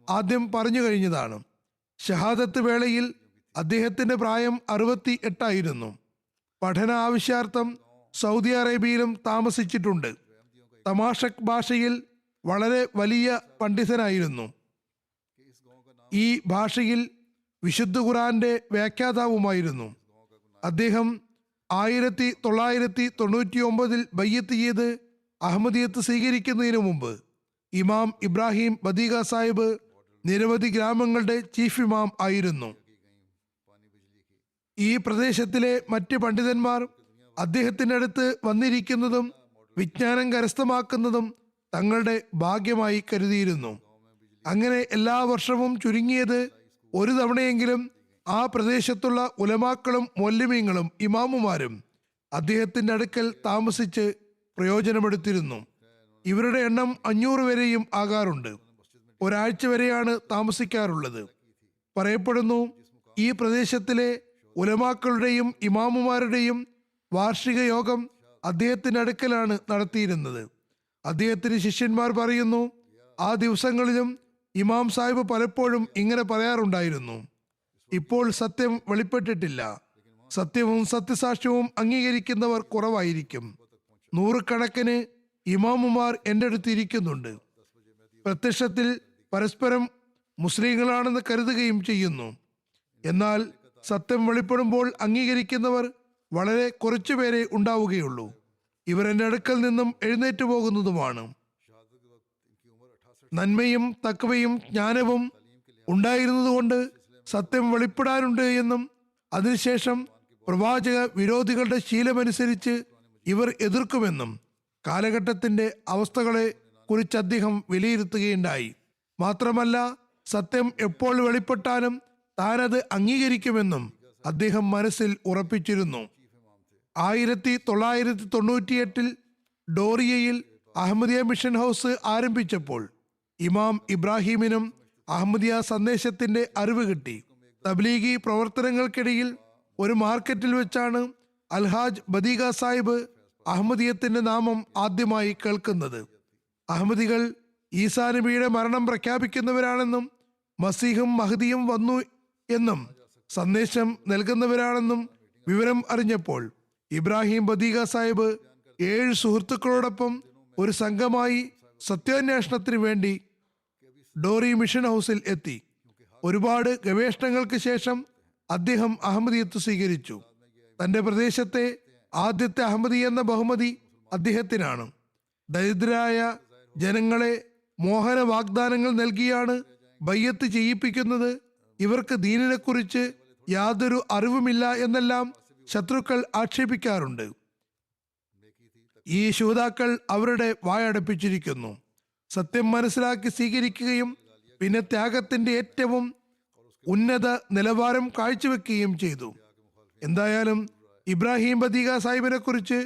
ആദ്യം പറഞ്ഞു കഴിഞ്ഞതാണ്. ഷഹാദത്ത് വേളയിൽ അദ്ദേഹത്തിന്റെ പ്രായം 68 ആയിരുന്നു. പഠന ആവശ്യാർത്ഥം സൗദി അറേബ്യയിലും താമസിച്ചിട്ടുണ്ട്. തമാഷക് ഭാഷയിൽ വളരെ വലിയ പണ്ഡിതനായിരുന്നു. ഈ ഭാഷയിൽ വിശുദ്ധ ഖുർആന്റെ വ്യാഖ്യാതാവുമായിരുന്നു. അദ്ദേഹം 1999 ബയ്യത്ത് ചെയ്ത് അഹമ്മദിയത്ത് സ്വീകരിക്കുന്നതിന് മുമ്പ് ഇമാം ഇബ്രാഹിം ബദീഗ സാഹിബ് നിരവധി ഗ്രാമങ്ങളുടെ ചീഫ് ഇമാം ആയിരുന്നു. ഈ പ്രദേശത്തിലെ മറ്റ് പണ്ഡിതന്മാർ അദ്ദേഹത്തിന്റെ അടുത്ത് വന്നിരിക്കുന്നതും വിജ്ഞാനം കരസ്ഥമാക്കുന്നതും തങ്ങളുടെ ഭാഗ്യമായി കരുതിയിരുന്നു. അങ്ങനെ എല്ലാ വർഷവും ചുരുങ്ങിയത് ഒരു തവണയെങ്കിലും ആ പ്രദേശത്തുള്ള ഉലമാക്കളും മൊല്ലിമീങ്ങളും ഇമാമുമാരും അദ്ദേഹത്തിന്റെ അടുക്കൽ താമസിച്ച് പ്രയോജനമെടുത്തിരുന്നു. ഇവരുടെ എണ്ണം 500 വരെയും ആകാറുണ്ട്. ഒരാഴ്ച വരെയാണ് താമസിക്കാറുള്ളത്. പറയപ്പെടുന്നു, ഈ പ്രദേശത്തിലെ ഉലമാക്കളുടെയും ഇമാമുമാരുടെയും വാർഷിക യോഗം അദ്ദേഹത്തിന്റെ അടുക്കലാണ് നടത്തിയിരുന്നത്. അദ്ദേഹത്തിന്റെ ശിഷ്യന്മാർ പറയുന്നു, ആ ദിവസങ്ങളിലും ഇമാം സാഹിബ് പലപ്പോഴും ഇങ്ങനെ പറയാറുണ്ടായിരുന്നു, ഇപ്പോൾ സത്യം വെളിപ്പെട്ടിട്ടില്ല. സത്യവും സത്യസാക്ഷ്യവും അംഗീകരിക്കുന്നവർ കുറവായിരിക്കും. 100 കണക്കിന് ഇമാമുമാർ എൻ്റെ അടുത്ത് ഇരിക്കുന്നുണ്ട്. പ്രത്യക്ഷത്തിൽ പരസ്പരം മുസ്ലിങ്ങളാണെന്ന് കരുതുകയും ചെയ്യുന്നു. എന്നാൽ സത്യം വെളിപ്പെടുമ്പോൾ അംഗീകരിക്കുന്നവർ വളരെ കുറച്ചുപേരെ ഉണ്ടാവുകയുള്ളൂ. ഇവർ എൻ്റെ അടുക്കൽ നിന്നും എഴുന്നേറ്റ് പോകുന്നതുമാണ്. നന്മയും തക്വയും ജ്ഞാനവും ഉണ്ടായിരുന്നതുകൊണ്ട് സത്യം വെളിപ്പെടാനുണ്ട് എന്നും അതിനുശേഷം പ്രവാചക വിരോധികളുടെ ശീലമനുസരിച്ച് ഇവർ എതിർക്കുമെന്നും കാലഘട്ടത്തിന്റെ അവസ്ഥകളെ കുറിച്ച് അദ്ദേഹം വിലയിരുത്തുകയുണ്ടായി. മാത്രമല്ല, സത്യം എപ്പോൾ വെളിപ്പെട്ടാലും താനത് അംഗീകരിക്കുമെന്നും അദ്ദേഹം മനസ്സിൽ ഉറപ്പിച്ചിരുന്നു. 1998 ഡോറിയയിൽ അഹമ്മദിയ മിഷൻ ഹൗസ് ആരംഭിച്ചപ്പോൾ ഇമാം ഇബ്രാഹിമിനും അഹമ്മദിയ സന്ദേശത്തിന്റെ അറിവ് കിട്ടി. തബ്ലീഗി പ്രവർത്തനങ്ങൾക്കിടയിൽ ഒരു മാർക്കറ്റിൽ വെച്ചാണ് അൽഹാജ് ബദീഗ സാഹിബ് അഹമ്മദിയത്തിന്റെ നാമം ആദ്യമായി കേൾക്കുന്നത്. അഹമ്മദികൾ ഈസാ നബിയുടെ മരണം പ്രഖ്യാപിക്കുന്നവരാണെന്നും മസീഹും മഹ്ദിയും വന്നു എന്നും സന്ദേശം നൽകുന്നവരാണെന്നും വിവരം അറിഞ്ഞപ്പോൾ ഇബ്രാഹിം ബദീഗ സാഹിബ് 7 സുഹൃത്തുക്കളോടൊപ്പം ഒരു സംഘമായി സത്യാന്വേഷണത്തിന് വേണ്ടി ഡോറി മിഷൻ ഹൗസിൽ എത്തി. ഒരുപാട് ഗവേഷണങ്ങൾക്ക് ശേഷം അദ്ദേഹം അഹമ്മദിയത്ത് സ്വീകരിച്ചു. തന്റെ പ്രദേശത്തെ ആദ്യത്തെ അഹമ്മദി എന്ന ബഹുമതി അദ്ദേഹത്തിനാണ്. ദരിദ്രരായ ജനങ്ങളെ മോഹന വാഗ്ദാനങ്ങൾ നൽകിയാണ് ബയ്യത്ത് ചെയ്യിപ്പിക്കുന്നത്. ഇവർക്ക് ദീനിനെ കുറിച്ച് യാതൊരു അറിവുമില്ല എന്നെല്ലാം ശത്രുക്കൾ ആക്ഷേപിക്കാറുണ്ട്. ഈ ശൂതാക്കൾ അവരുടെ വായടപ്പിച്ചിരിക്കുന്നു. സത്യം മനസ്സിലാക്കി സ്വീകരിക്കുകയും പിന്നെ ത്യാഗത്തിന്റെ ഏറ്റവും ഉന്നത നിലവാരം കാഴ്ചവെക്കുകയും ചെയ്തു. എന്തായാലും ഇബ്രാഹിം ബദീഗ സാഹിബിനെ കുറിച്ച്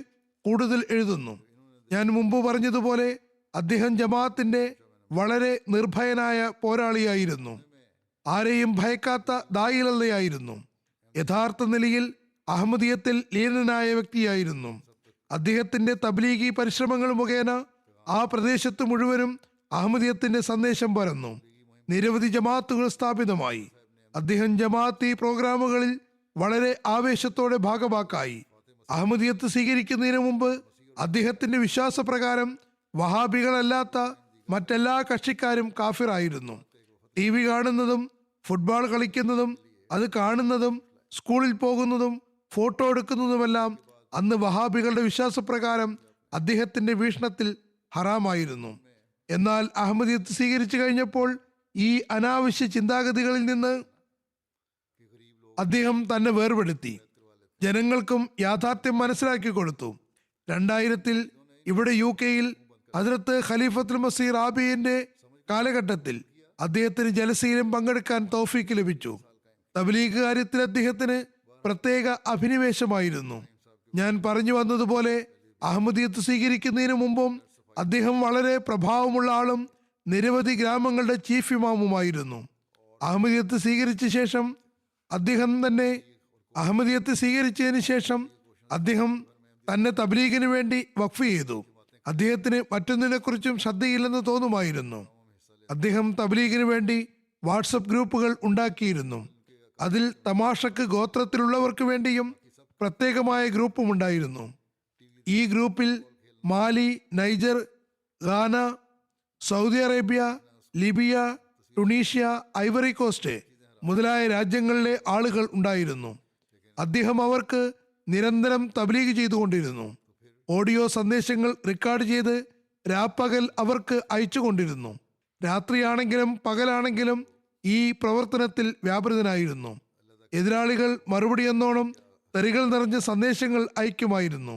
കൂടുതൽ എഴുതുന്നു. ഞാൻ മുമ്പ് പറഞ്ഞതുപോലെ അദ്ദേഹം ജമാഅത്തിന്റെ വളരെ നിർഭയനായ പോരാളിയായിരുന്നു. ആരെയും ഭയക്കാത്ത ദായിലല്ലയായിരുന്നു. യഥാർത്ഥ നിലയിൽ അഹമ്മദിയത്തിൽ ലീനനായ വ്യക്തിയായിരുന്നു. അദ്ദേഹത്തിന്റെ തബ്ലീഗി പരിശ്രമങ്ങൾ മുഖേന ആ പ്രദേശത്ത് മുഴുവനും അഹമ്മദിയത്തിന്റെ സന്ദേശം പരന്നു. നിരവധി ജമാഅത്തുകൾ സ്ഥാപിതമായി. അദ്ദേഹം ജമാഅത്തി പ്രോഗ്രാമുകളിൽ വളരെ ആവേശത്തോടെ ഭാഗവാക്കായി. അഹമ്മദിയത്ത് സ്വീകരിക്കുന്നതിന് മുമ്പ് അദ്ദേഹത്തിന്റെ വിശ്വാസപ്രകാരം വഹാബികളല്ലാത്ത മറ്റെല്ലാ കക്ഷിക്കാരും കാഫിറായിരുന്നു. ടി വി കാണുന്നതും ഫുട്ബോൾ കളിക്കുന്നതും അത് കാണുന്നതും സ്കൂളിൽ പോകുന്നതും ഫോട്ടോ എടുക്കുന്നതുമെല്ലാം അന്ന് വഹാബികളുടെ വിശ്വാസപ്രകാരം അദ്ദേഹത്തിന്റെ വീക്ഷണത്തിൽ ഹറാമായിരുന്നു. എന്നാൽ അഹമ്മദിയത്ത് സ്വീകരിച്ചു കഴിഞ്ഞപ്പോൾ ഈ അനാവശ്യ ചിന്താഗതികളിൽ നിന്ന് അദ്ദേഹം തന്നെ വേർപെടുത്തി. ജനങ്ങൾക്കും യാഥാർത്ഥ്യം മനസ്സിലാക്കി കൊടുത്തു. 2000 ഇവിടെ UK-യിൽ ഹദ്രത്ത് ഖലീഫത്തുൽ മസീഹ് റാബിയുടെ കാലഘട്ടത്തിൽ അദ്ദേഹത്തിന് ജലസയിലും പങ്കെടുക്കാൻ തൗഫീക്ക് ലഭിച്ചു. തബ്ലീഗ് കാര്യത്തിൽ അദ്ദേഹത്തിന് പ്രത്യേക അഭിനിവേശമായിരുന്നു. ഞാൻ പറഞ്ഞു വന്നതുപോലെ അഹമ്മദിയത്ത് സ്വീകരിക്കുന്നതിന് മുമ്പും അദ്ദേഹം വളരെ പ്രഭാവമുള്ള ആളും നിരവധി ഗ്രാമങ്ങളുടെ ചീഫ് ഇമാമുമായിരുന്നു. അഹമ്മദിയത്ത് സ്വീകരിച്ചതിന് ശേഷം അദ്ദേഹം തന്നെ തബ്ലീഗിന് വേണ്ടി വഖഫ് ചെയ്തു. അദ്ദേഹത്തിന് മറ്റൊന്നിനെ കുറിച്ചും ശ്രദ്ധയില്ലെന്ന് തോന്നുമായിരുന്നു. അദ്ദേഹം തബ്ലീഗിന് വേണ്ടി വാട്സപ്പ് ഗ്രൂപ്പുകൾ ഉണ്ടാക്കിയിരുന്നു. അതിൽ തമാഷക്ക് ഗോത്രത്തിലുള്ളവർക്ക് വേണ്ടിയും പ്രത്യേകമായ ഗ്രൂപ്പും ഉണ്ടായിരുന്നു. ഈ ഗ്രൂപ്പിൽ മാലി, നൈജർ, ഗാന, Saudi Arabia, Libya, Tunisia, Ivory Coast മുതലായ രാജ്യങ്ങളിലെ ആളുകൾ ഉണ്ടായിരുന്നു. അദ്ദേഹം അവർക്ക് നിരന്തരം തബ്ലീഗ് ചെയ്തുകൊണ്ടിരുന്നു. ഓഡിയോ സന്ദേശങ്ങൾ റെക്കോർഡ് ചെയ്ത് രാപ്പകൽ അവർക്ക് അയച്ചുകൊണ്ടിരുന്നു. രാത്രിയാണെങ്കിലും പകലാണെങ്കിലും ഈ പ്രവർത്തനത്തിൽ വ്യാപൃതനായിരുന്നു. എതിരാളികൾ മറുപടി എന്നോണം തെറികൾ നിറഞ്ഞ സന്ദേശങ്ങൾ അയക്കുമായിരുന്നു.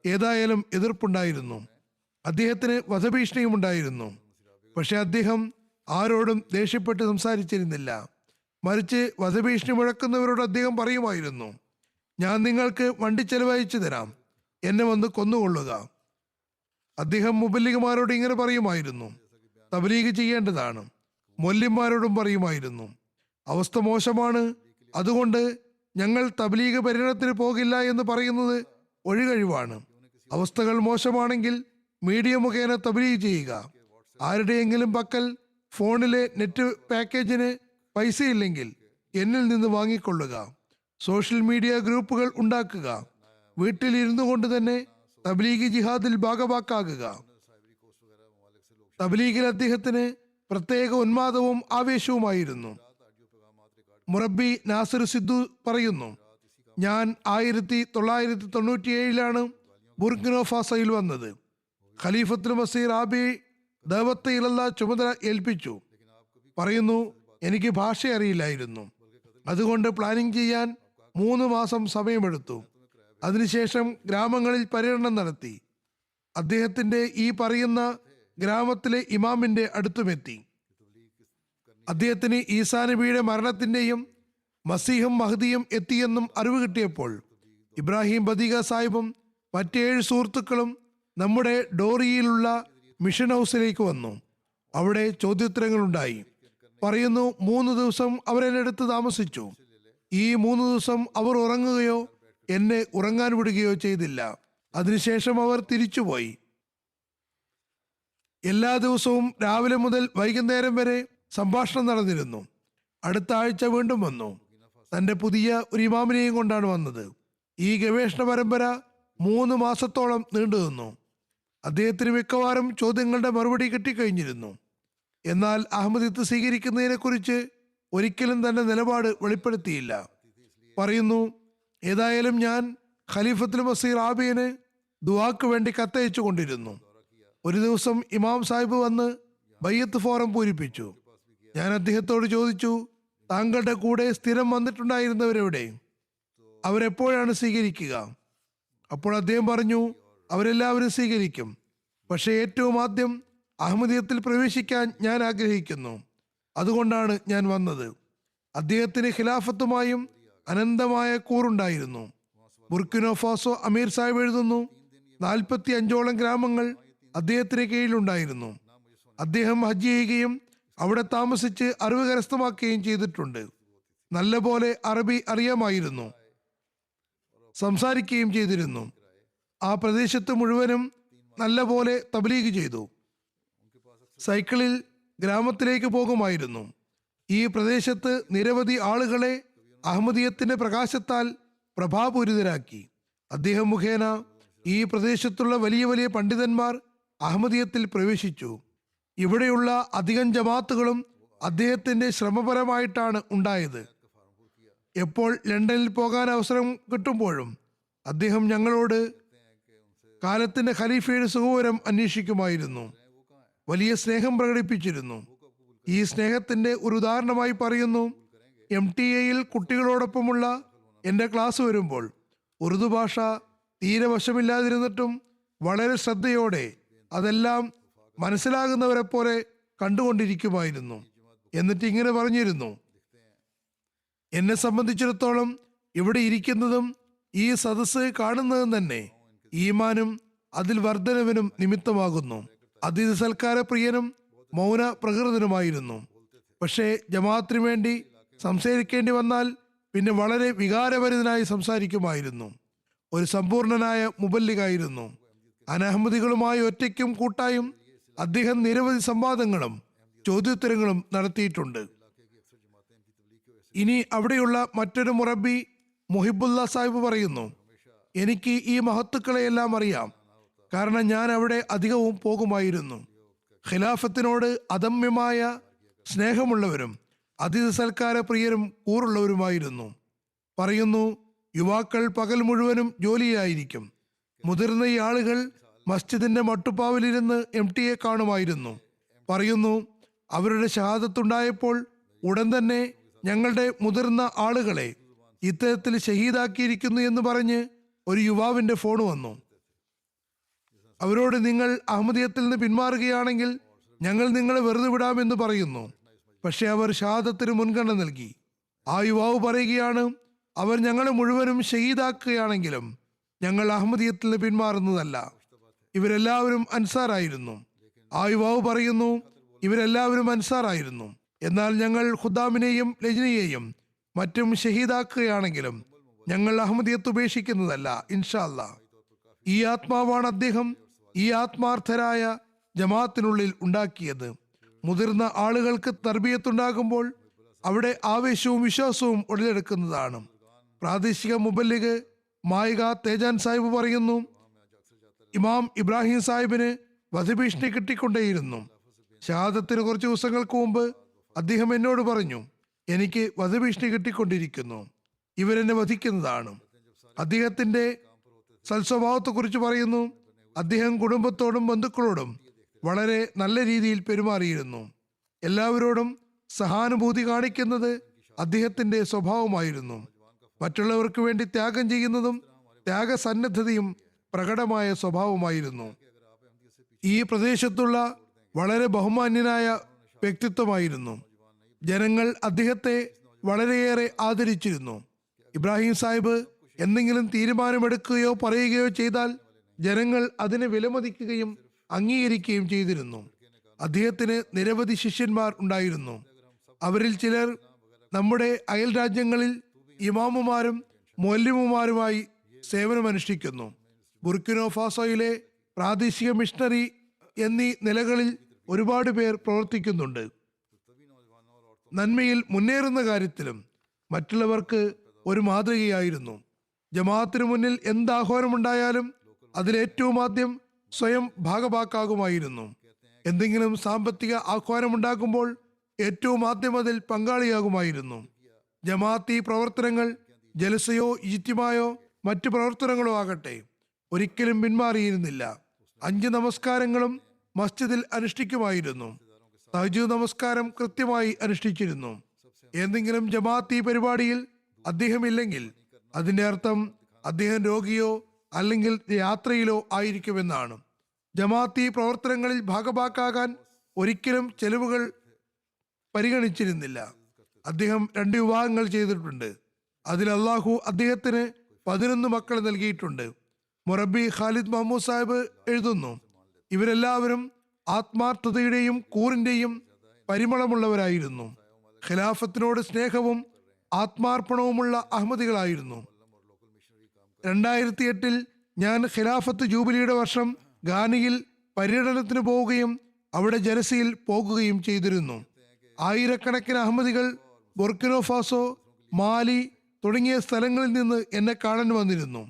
ഏതായാലും എതിർപ്പുണ്ടായിരുന്നു. അദ്ദേഹത്തിന് വധഭീഷണിയും ഉണ്ടായിരുന്നു. പക്ഷെ അദ്ദേഹം ആരോടും ദേഷ്യപ്പെട്ട് സംസാരിച്ചിരുന്നില്ല. മറിച്ച് വധഭീഷണി മുഴക്കുന്നവരോട് അദ്ദേഹം പറയുമായിരുന്നു, ഞാൻ നിങ്ങൾക്ക് വണ്ടി ചെലവഴിച്ചു തരാം, എന്നെ വന്ന് കൊന്നുകൊള്ളുക. അദ്ദേഹം മുബല്ലിഗുമാരോട് ഇങ്ങനെ പറയുമായിരുന്നു, തബ്ലീഗ് ചെയ്യേണ്ടതാണ്. മൊല്ലിന്മാരോടും പറയുമായിരുന്നു, അവസ്ഥ മോശമാണ്, അതുകൊണ്ട് ഞങ്ങൾ തബ്ലീഗ് പര്യടനത്തിന് പോകില്ല എന്ന് പറയുന്നത് ഒഴികഴിവാണ്. അവസ്ഥകൾ മോശമാണെങ്കിൽ മീഡിയ മുഖേന തബ്ലീഗ് ചെയ്യുക. ആരുടെയെങ്കിലും പക്കൽ ഫോണിലെ നെറ്റ് പാക്കേജിന് പൈസയില്ലെങ്കിൽ എന്നിൽ നിന്ന് വാങ്ങിക്കൊള്ളുക. സോഷ്യൽ മീഡിയ ഗ്രൂപ്പുകൾ ഉണ്ടാക്കുക. വീട്ടിൽ ഇരുന്നു കൊണ്ട് തന്നെ തബ്ലീഗ് ജിഹാദിൽ ഭാഗവാക്കാകുക. തബ്ലീഗിൽ അദ്ദേഹത്തിന് പ്രത്യേക ഉന്മാദവും ആവേശവുമായിരുന്നു. മുറബി നാസിർ സിദ്ദു പറയുന്നു, ഞാൻ 1997 ബുർക്കിനോ ഫാസോയിൽ വന്നത്. ഖലീഫത്തുൽ മസീഹ് റാബി ദഅവത്ത് ഇലല്ലാഹ് ചുമതല ഏൽപ്പിച്ചു. പറയുന്നു, എനിക്ക് ഭാഷ അറിയില്ലായിരുന്നു. അതുകൊണ്ട് പ്ലാനിങ് ചെയ്യാൻ 3 മാസം സമയമെടുത്തു. അതിനുശേഷം ഗ്രാമങ്ങളിൽ പര്യടനം നടത്തി. അദ്ദേഹത്തിന്റെ ഈ പറയുന്ന ഗ്രാമത്തിലെ ഇമാമിന്റെ അടുത്തുമെത്തി. അദ്ദേഹത്തിന് ഈസാ നബിയുടെ മരണത്തിന്റെയും മസീഹും മഹ്ദിയും എത്തിയെന്നും അറിവ് കിട്ടിയപ്പോൾ ഇബ്രാഹിം ബദീഗ സാഹിബും മറ്റ് 7 സുഹൃത്തുക്കളും നമ്മുടെ ഡോറിയിലുള്ള മിഷൻ ഹൗസിലേക്ക് വന്നു. അവിടെ ചോദ്യോത്തരങ്ങളുണ്ടായി. പറയുന്നു, 3 ദിവസം അവരെന്നെ അടുത്ത് താമസിച്ചു. ഈ 3 ദിവസം അവർ ഉറങ്ങുകയോ എന്നെ ഉറങ്ങാൻ വിടുകയോ ചെയ്തില്ല. അതിനുശേഷം അവർ തിരിച്ചുപോയി. എല്ലാ ദിവസവും രാവിലെ മുതൽ വൈകുന്നേരം വരെ സംഭാഷണം നടന്നിരുന്നു. അടുത്ത ആഴ്ച വീണ്ടും വന്നു. തന്റെ പുതിയ ഒരു ഇമാമിനെയും കൊണ്ടാണ് വന്നത്. ഈ ഗവേഷണ പരമ്പര 3 മാസത്തോളം നീണ്ടു നിന്നു. അദ്ദേഹത്തിന് മിക്കവാറും ചോദ്യങ്ങളുടെ മറുപടി കിട്ടിക്കഴിഞ്ഞിരുന്നു. എന്നാൽ അഹമ്മദിയത്ത് സ്വീകരിക്കുന്നതിനെ കുറിച്ച് ഒരിക്കലും തന്റെ നിലപാട് വെളിപ്പെടുത്തിയില്ല. പറയുന്നു, ഏതായാലും ഞാൻ ഖലീഫത്തുൽ മസീഹ് റാബിന് ദുആക്ക് വേണ്ടി കത്തയച്ചു കൊണ്ടിരുന്നു. ഒരു ദിവസം ഇമാം സാഹിബ് വന്ന് ബയ്യത്ത് ഫോറം പൂരിപ്പിച്ചു. ഞാൻ അദ്ദേഹത്തോട് ചോദിച്ചു, താങ്കളുടെ കൂടെ സ്ഥിരം വന്നിട്ടുണ്ടായിരുന്നവരെവിടെ? അവരെപ്പോഴാണ് സ്വീകരിക്കുക? അപ്പോൾ അദ്ദേഹം പറഞ്ഞു, അവരെല്ലാവരും സ്വീകരിക്കും, പക്ഷെ ഏറ്റവും ആദ്യം അഹമ്മദിയത്തിൽ പ്രവേശിക്കാൻ ഞാൻ ആഗ്രഹിക്കുന്നു. അതുകൊണ്ടാണ് ഞാൻ വന്നത്. അദ്ദേഹത്തിന് ഖിലാഫത്തുമായും അനന്തമായ കൂറുണ്ടായിരുന്നു. ബുർക്കിനോ ഫാസോ അമീർ സാഹിബ് എഴുതുന്നു, 45ഓളം ഗ്രാമങ്ങൾ അദ്ദേഹത്തിന് കീഴിലുണ്ടായിരുന്നു. അദ്ദേഹം ഹജ്ജ് ചെയ്യുകയും അവിടെ താമസിച്ച് അറിവ് കരസ്ഥമാക്കുകയും ചെയ്തിട്ടുണ്ട്. നല്ലപോലെ അറബി അറിയാമായിരുന്നു, സംസാരിക്കുകയും ചെയ്തിരുന്നു. ആ പ്രദേശത്ത് മുഴുവനും നല്ലപോലെ തബ്ലീഗ് ചെയ്തു. സൈക്കിളിൽ ഗ്രാമത്തിലേക്ക് പോകുമായിരുന്നു. ഈ പ്രദേശത്ത് നിരവധി ആളുകളെ അഹമ്മദിയത്തിന്റെ പ്രകാശത്താൽ പ്രഭാപൂരിതരാക്കി. അദ്ദേഹം മുഖേന ഈ പ്രദേശത്തുള്ള വലിയ വലിയ പണ്ഡിതന്മാർ അഹമ്മദിയത്തിൽ പ്രവേശിച്ചു. ഇവിടെയുള്ള അധികം ജമാത്തുകളും അദ്ദേഹത്തിന്റെ ശ്രമപരമായിട്ടാണ് ഉണ്ടായത്. എപ്പോൾ ലണ്ടനിൽ പോകാൻ അവസരം കിട്ടുമ്പോഴും അദ്ദേഹം ഞങ്ങളോട് കാലത്തിന്റെ ഖലീഫയുടെ സുഖവരം അന്വേഷിക്കുമായിരുന്നു. വലിയ സ്നേഹം പ്രകടിപ്പിച്ചിരുന്നു. ഈ സ്നേഹത്തിന്റെ ഒരു ഉദാഹരണമായി പറയുന്നു, MTA-യിൽ കുട്ടികളോടൊപ്പമുള്ള എൻ്റെ ക്ലാസ് വരുമ്പോൾ ഉറുദു ഭാഷ തീരെ വശമില്ലാതിരുന്നിട്ടും വളരെ ശ്രദ്ധയോടെ അതെല്ലാം മനസ്സിലാകുന്നവരെ പോലെ കണ്ടുകൊണ്ടിരിക്കുമായിരുന്നു. എന്നിട്ട് ഇങ്ങനെ പറഞ്ഞിരുന്നു, എന്നെ സംബന്ധിച്ചിടത്തോളം ഇവിടെ ഇരിക്കുന്നതും ഈ സദസ്സ് കാണുന്നതും തന്നെ ഈമാനും അതിൽ വർധനവിനും നിമിത്തമാകുന്നു. അതിഥി സൽക്കാര പ്രിയനും മൗന പ്രകൃതനുമായിരുന്നു. പക്ഷേ ജമാഅത്തിന് വേണ്ടി സംസാരിക്കേണ്ടി വന്നാൽ പിന്നെ വളരെ വികാരഭരിതനായി സംസാരിക്കുമായിരുന്നു. ഒരു സമ്പൂർണനായ മുബല്ലിഗായിരുന്നു. അനഹമ്മദികളുമായി ഒറ്റയ്ക്കും കൂട്ടായും അദ്ദേഹം നിരവധി സംവാദങ്ങളും ചോദ്യോത്തരങ്ങളും നടത്തിയിട്ടുണ്ട്. ഇനി അവിടെയുള്ള മറ്റൊരു മുറബി മുഹിബുല്ല സാഹിബ് പറയുന്നു, എനിക്ക് ഈ മഹത്തുക്കളെയെല്ലാം അറിയാം, കാരണം ഞാൻ അവിടെ അധികവും പോകുമായിരുന്നു. ഖിലാഫത്തിനോട് അദമ്യമായ സ്നേഹമുള്ളവരും അതിഥി സൽക്കാര പ്രിയരും കൂറുള്ളവരുമായിരുന്നു. പറയുന്നു, യുവാക്കൾ പകൽ മുഴുവനും ജോലിയിലായിരിക്കും. മുതിർന്ന ഈ ആളുകൾ മസ്ജിദിന്റെ മട്ടുപ്പാവിലിരുന്ന് MTA കാണുമായിരുന്നു. പറയുന്നു, അവരുടെ ഷഹാദത്തുണ്ടായപ്പോൾ ഉടൻ തന്നെ ഞങ്ങളുടെ മുതിർന്ന ആളുകളെ ഇത്തരത്തിൽ ഷഹീദാക്കിയിരിക്കുന്നു എന്ന് പറഞ്ഞ് ഒരു യുവാവിന്റെ ഫോൺ വന്നു. അവരോട് നിങ്ങൾ അഹമ്മദിയത്തിൽ നിന്ന് പിന്മാറുകയാണെങ്കിൽ ഞങ്ങൾ നിങ്ങളെ വെറുതെ വിടാമെന്ന് പറയുന്നു. പക്ഷെ അവർ ഷഹാദത്തിന് മുൻഗണന നൽകി. ആ യുവാവ് പറയുകയാണ്, അവർ ഞങ്ങളെ മുഴുവനും ഷഹീദാക്കുകയാണെങ്കിലും ഞങ്ങൾ അഹമ്മദിയത്തിൽ നിന്ന് പിന്മാറുന്നതല്ല. ഇവരെല്ലാവരും അൻസാറായിരുന്നു. ആ യുവാവ് പറയുന്നു, ഇവരെല്ലാവരും അൻസാറായിരുന്നു, എന്നാൽ ഞങ്ങൾ ഖുദ്ദാമിനെയും ലജ്നയെയും മറ്റും ഷഹീദാക്കുകയാണെങ്കിലും ഞങ്ങൾ അഹമ്മദിയത്ത് ഉപേക്ഷിക്കുന്നതല്ല, ഇൻഷാ അല്ലാ. ഈ ആത്മാവാണ് അദ്ദേഹം ഈ ആത്മാർത്ഥരായ ജമാഅത്തിനുള്ളിൽ ഉണ്ടാക്കിയത്. മുതിർന്ന ആളുകൾക്ക് തർബിയത്തുണ്ടാകുമ്പോൾ അവിടെ ആവേശവും വിശ്വാസവും ഉടലെടുക്കുന്നതാണ്. പ്രാദേശിക മുബല്ലിഗ് മായിക തേജാൻ സാഹിബ് പറയുന്നു, ഇമാം ഇബ്രാഹിം സാഹിബിന് വധഭീഷണി കിട്ടിക്കൊണ്ടേയിരുന്നു. ഷഹാദത്തിന് കുറച്ച് ദിവസങ്ങൾക്ക് മുമ്പ് അദ്ദേഹം എന്നോട് പറഞ്ഞു, എനിക്ക് വധഭീഷണി കിട്ടിക്കൊണ്ടിരിക്കുന്നു, ഇവരെന്നെ വധിക്കുന്നതാണ്. അദ്ദേഹത്തിന്റെ സൽസ്വഭാവത്തെക്കുറിച്ച് പറയുന്നു, അദ്ദേഹം കുടുംബത്തോടും ബന്ധുക്കളോടും വളരെ നല്ല രീതിയിൽ പെരുമാറിയിരുന്നു. എല്ലാവരോടും സഹാനുഭൂതി കാണിക്കുന്നത് അദ്ദേഹത്തിന്റെ സ്വഭാവമായിരുന്നു. മറ്റുള്ളവർക്ക് വേണ്ടി ത്യാഗം ചെയ്യുന്നതും ത്യാഗസന്നദ്ധതയും പ്രകടമായ സ്വഭാവമായിരുന്നു. ഈ പ്രദേശത്തുള്ള വളരെ ബഹുമാന്യനായ വ്യക്തിത്വമായിരുന്നു. ജനങ്ങൾ അദ്ദേഹത്തെ വളരെയേറെ ആദരിച്ചിരുന്നു. ഇബ്രാഹിം സാഹിബ് എന്തെങ്കിലും തീരുമാനമെടുക്കുകയോ പറയുകയോ ചെയ്താൽ ജനങ്ങൾ അതിനെ വിലമതിക്കുകയും അംഗീകരിക്കുകയും ചെയ്തിരുന്നു. അദ്ദേഹത്തിന് നിരവധി ശിഷ്യന്മാർ ഉണ്ടായിരുന്നു. അവരിൽ ചിലർ നമ്മുടെ അയൽ രാജ്യങ്ങളിൽ ഇമാമുമാരും മൊല്ലിമുമാരുമായി സേവനമനുഷ്ഠിക്കുന്നു. ബുർക്കിനോ ഫാസോയിലെ പ്രാദേശിക മിഷണറി എന്നീ നിലകളിൽ ഒരുപാട് പേർ പ്രവർത്തിക്കുന്നുണ്ട്. നന്മയിൽ മുന്നേറുന്ന കാര്യത്തിലും മറ്റുള്ളവർക്ക് ഒരു മാതൃകയായിരുന്നു. ജമാഅത്തിന് മുന്നിൽ എന്ത് ആഹ്വാനമുണ്ടായാലും അതിലേറ്റവും ആദ്യം സ്വയം ഭാഗഭാക്കാകുമായിരുന്നു. എന്തെങ്കിലും സാമ്പത്തിക ആഹ്വാനമുണ്ടാകുമ്പോൾ ഏറ്റവും ആദ്യം അതിൽ പങ്കാളിയാകുമായിരുന്നു. ജമാഅത്തി പ്രവർത്തനങ്ങൾ ജലസയോ ഇജ്തിമായോ മറ്റു പ്രവർത്തനങ്ങളോ ആകട്ടെ ഒരിക്കലും പിന്മാറിയിരുന്നില്ല. 5 നമസ്കാരങ്ങളും മസ്ജിദിൽ അനുഷ്ഠിക്കുമായിരുന്നു. തഹജ്ജുദ് നമസ്കാരം കൃത്യമായി അനുഷ്ഠിച്ചിരുന്നു. എന്തെങ്കിലും ജമാഅത്തി പരിപാടിയിൽ അദ്ദേഹം ഇല്ലെങ്കിൽ അതിന്റെ അർത്ഥം അദ്ദേഹം രോഗിയോ അല്ലെങ്കിൽ യാത്രയിലോ ആയിരിക്കുമെന്നാണ്. ജമാഅത്തി പ്രവർത്തനങ്ങളിൽ ഭാഗഭാക്കാകാൻ ഒരിക്കലും ചെലവുകൾ പരിഗണിച്ചിരുന്നില്ല. അദ്ദേഹം 2 വിവാഹങ്ങൾ ചെയ്തിട്ടുണ്ട്. അതിൽ അള്ളാഹു അദ്ദേഹത്തിന് 11 മക്കൾ നൽകിയിട്ടുണ്ട്. മുറബി ഖാലിദ് മഹമ്മൂദ് സാഹിബ് എഴുതുന്നു, ഇവരെല്ലാവരും ആത്മാർത്ഥതയുടെയും കൂറിന്റെയും പരിമളമുള്ളവരായിരുന്നു. ഖിലാഫത്തിനോട് സ്നേഹവും ആത്മാർപ്പണവുമുള്ള അഹമ്മദികളായിരുന്നു. 2008 ഞാൻ ഖിലാഫത്ത് ജൂബിലിയുടെ വർഷം ഘാനയിൽ പര്യടനത്തിന് പോവുകയും അവിടെ ജലസയിൽ പോകുകയും ചെയ്തിരുന്നു. ആയിരക്കണക്കിന് അഹമ്മദികൾ ബുർക്കിനോ ഫാസോ, മാലി തുടങ്ങിയ സ്ഥലങ്ങളിൽ നിന്ന് എന്നെ കാണാൻ വന്നിരുന്നു.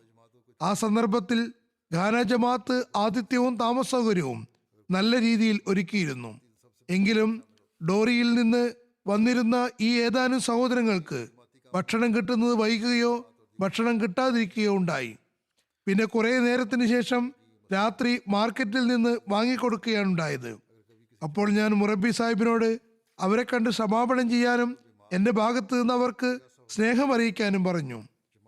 ആ സന്ദർഭത്തിൽ ഘാന ജമാഅത്ത് ആതിഥ്യവും താമസ സൗകര്യവും നല്ല രീതിയിൽ ഒരുക്കിയിരുന്നു. എങ്കിലും ഡോറിയിൽ നിന്ന് വന്നിരുന്ന ഈ ഏതാനും സഹോദരങ്ങൾക്ക് ഭക്ഷണം കിട്ടുന്നത് വൈകുകയോ ഭക്ഷണം കിട്ടാതിരിക്കുകയോ ഉണ്ടായി. പിന്നെ കുറെ നേരത്തിന് ശേഷം രാത്രി മാർക്കറ്റിൽ നിന്ന് വാങ്ങിക്കൊടുക്കുകയാണ് ഉണ്ടായത്. അപ്പോൾ ഞാൻ മുറബി സാഹിബിനോട് അവരെ കണ്ട് സമാപനം ചെയ്യാനും എൻ്റെ ഭാഗത്ത് നിന്ന് അവർക്ക് സ്നേഹം അറിയിക്കാനും പറഞ്ഞു.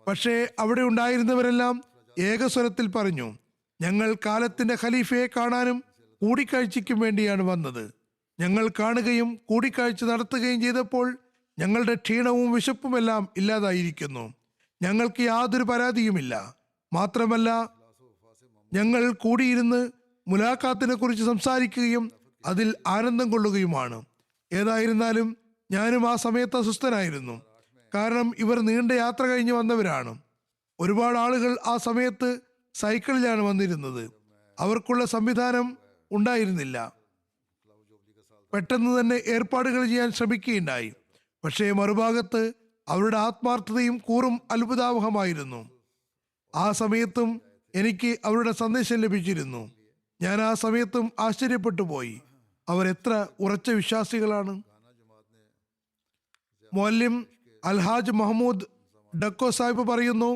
പക്ഷേ അവിടെ ഉണ്ടായിരുന്നവരെല്ലാം ഏകസ്വരത്തിൽ പറഞ്ഞു, ഞങ്ങൾ കാലത്തിന്റെ ഖലീഫയെ കാണാനും കൂടിക്കാഴ്ചയ്ക്കും വേണ്ടിയാണ് വന്നത്. ഞങ്ങൾ കാണുകയും കൂടിക്കാഴ്ച നടത്തുകയും ചെയ്തപ്പോൾ ഞങ്ങളുടെ ക്ഷീണവും വിശപ്പുമെല്ലാം ഇല്ലാതായിരിക്കുന്നു. ഞങ്ങൾക്ക് യാതൊരു പരാതിയുമില്ല. മാത്രമല്ല, ഞങ്ങൾ കൂടിയിരുന്ന് മുലാഖാത്തിനെ കുറിച്ച് സംസാരിക്കുകയും അതിൽ ആനന്ദം കൊള്ളുകയുമാണ്. ഏതായിരുന്നാലും ഞാനും ആ സമയത്ത് അസ്വസ്ഥനായിരുന്നു. കാരണം ഇവർ നീണ്ട യാത്ര കഴിഞ്ഞ് വന്നവരാണ്. ഒരുപാട് ആളുകൾ ആ സമയത്ത് സൈക്കിളിലാണ് വന്നിരുന്നത്. അവർക്കുള്ള സംവിധാനം ഉണ്ടായിരുന്നില്ല. പെട്ടെന്ന് തന്നെ ഏർപ്പാടുകൾ ചെയ്യാൻ ശ്രമിക്കുകയുണ്ടായി. പക്ഷേ മറുഭാഗത്ത് അവരുടെ ആത്മാർത്ഥതയും കൂറും അത്ഭുതാവഹമായിരുന്നു. ആ സമയത്തും എനിക്ക് അവരുടെ സന്ദേശം ലഭിച്ചിരുന്നു. ഞാൻ ആ സമയത്തും ആശ്ചര്യപ്പെട്ടു പോയി. അവരെത്ര ഉറച്ച വിശ്വാസികളാണ്. മൗലം അൽഹാജ് മഹമ്മൂദ് ഡക്കോ സാഹിബ് പറയുന്നു,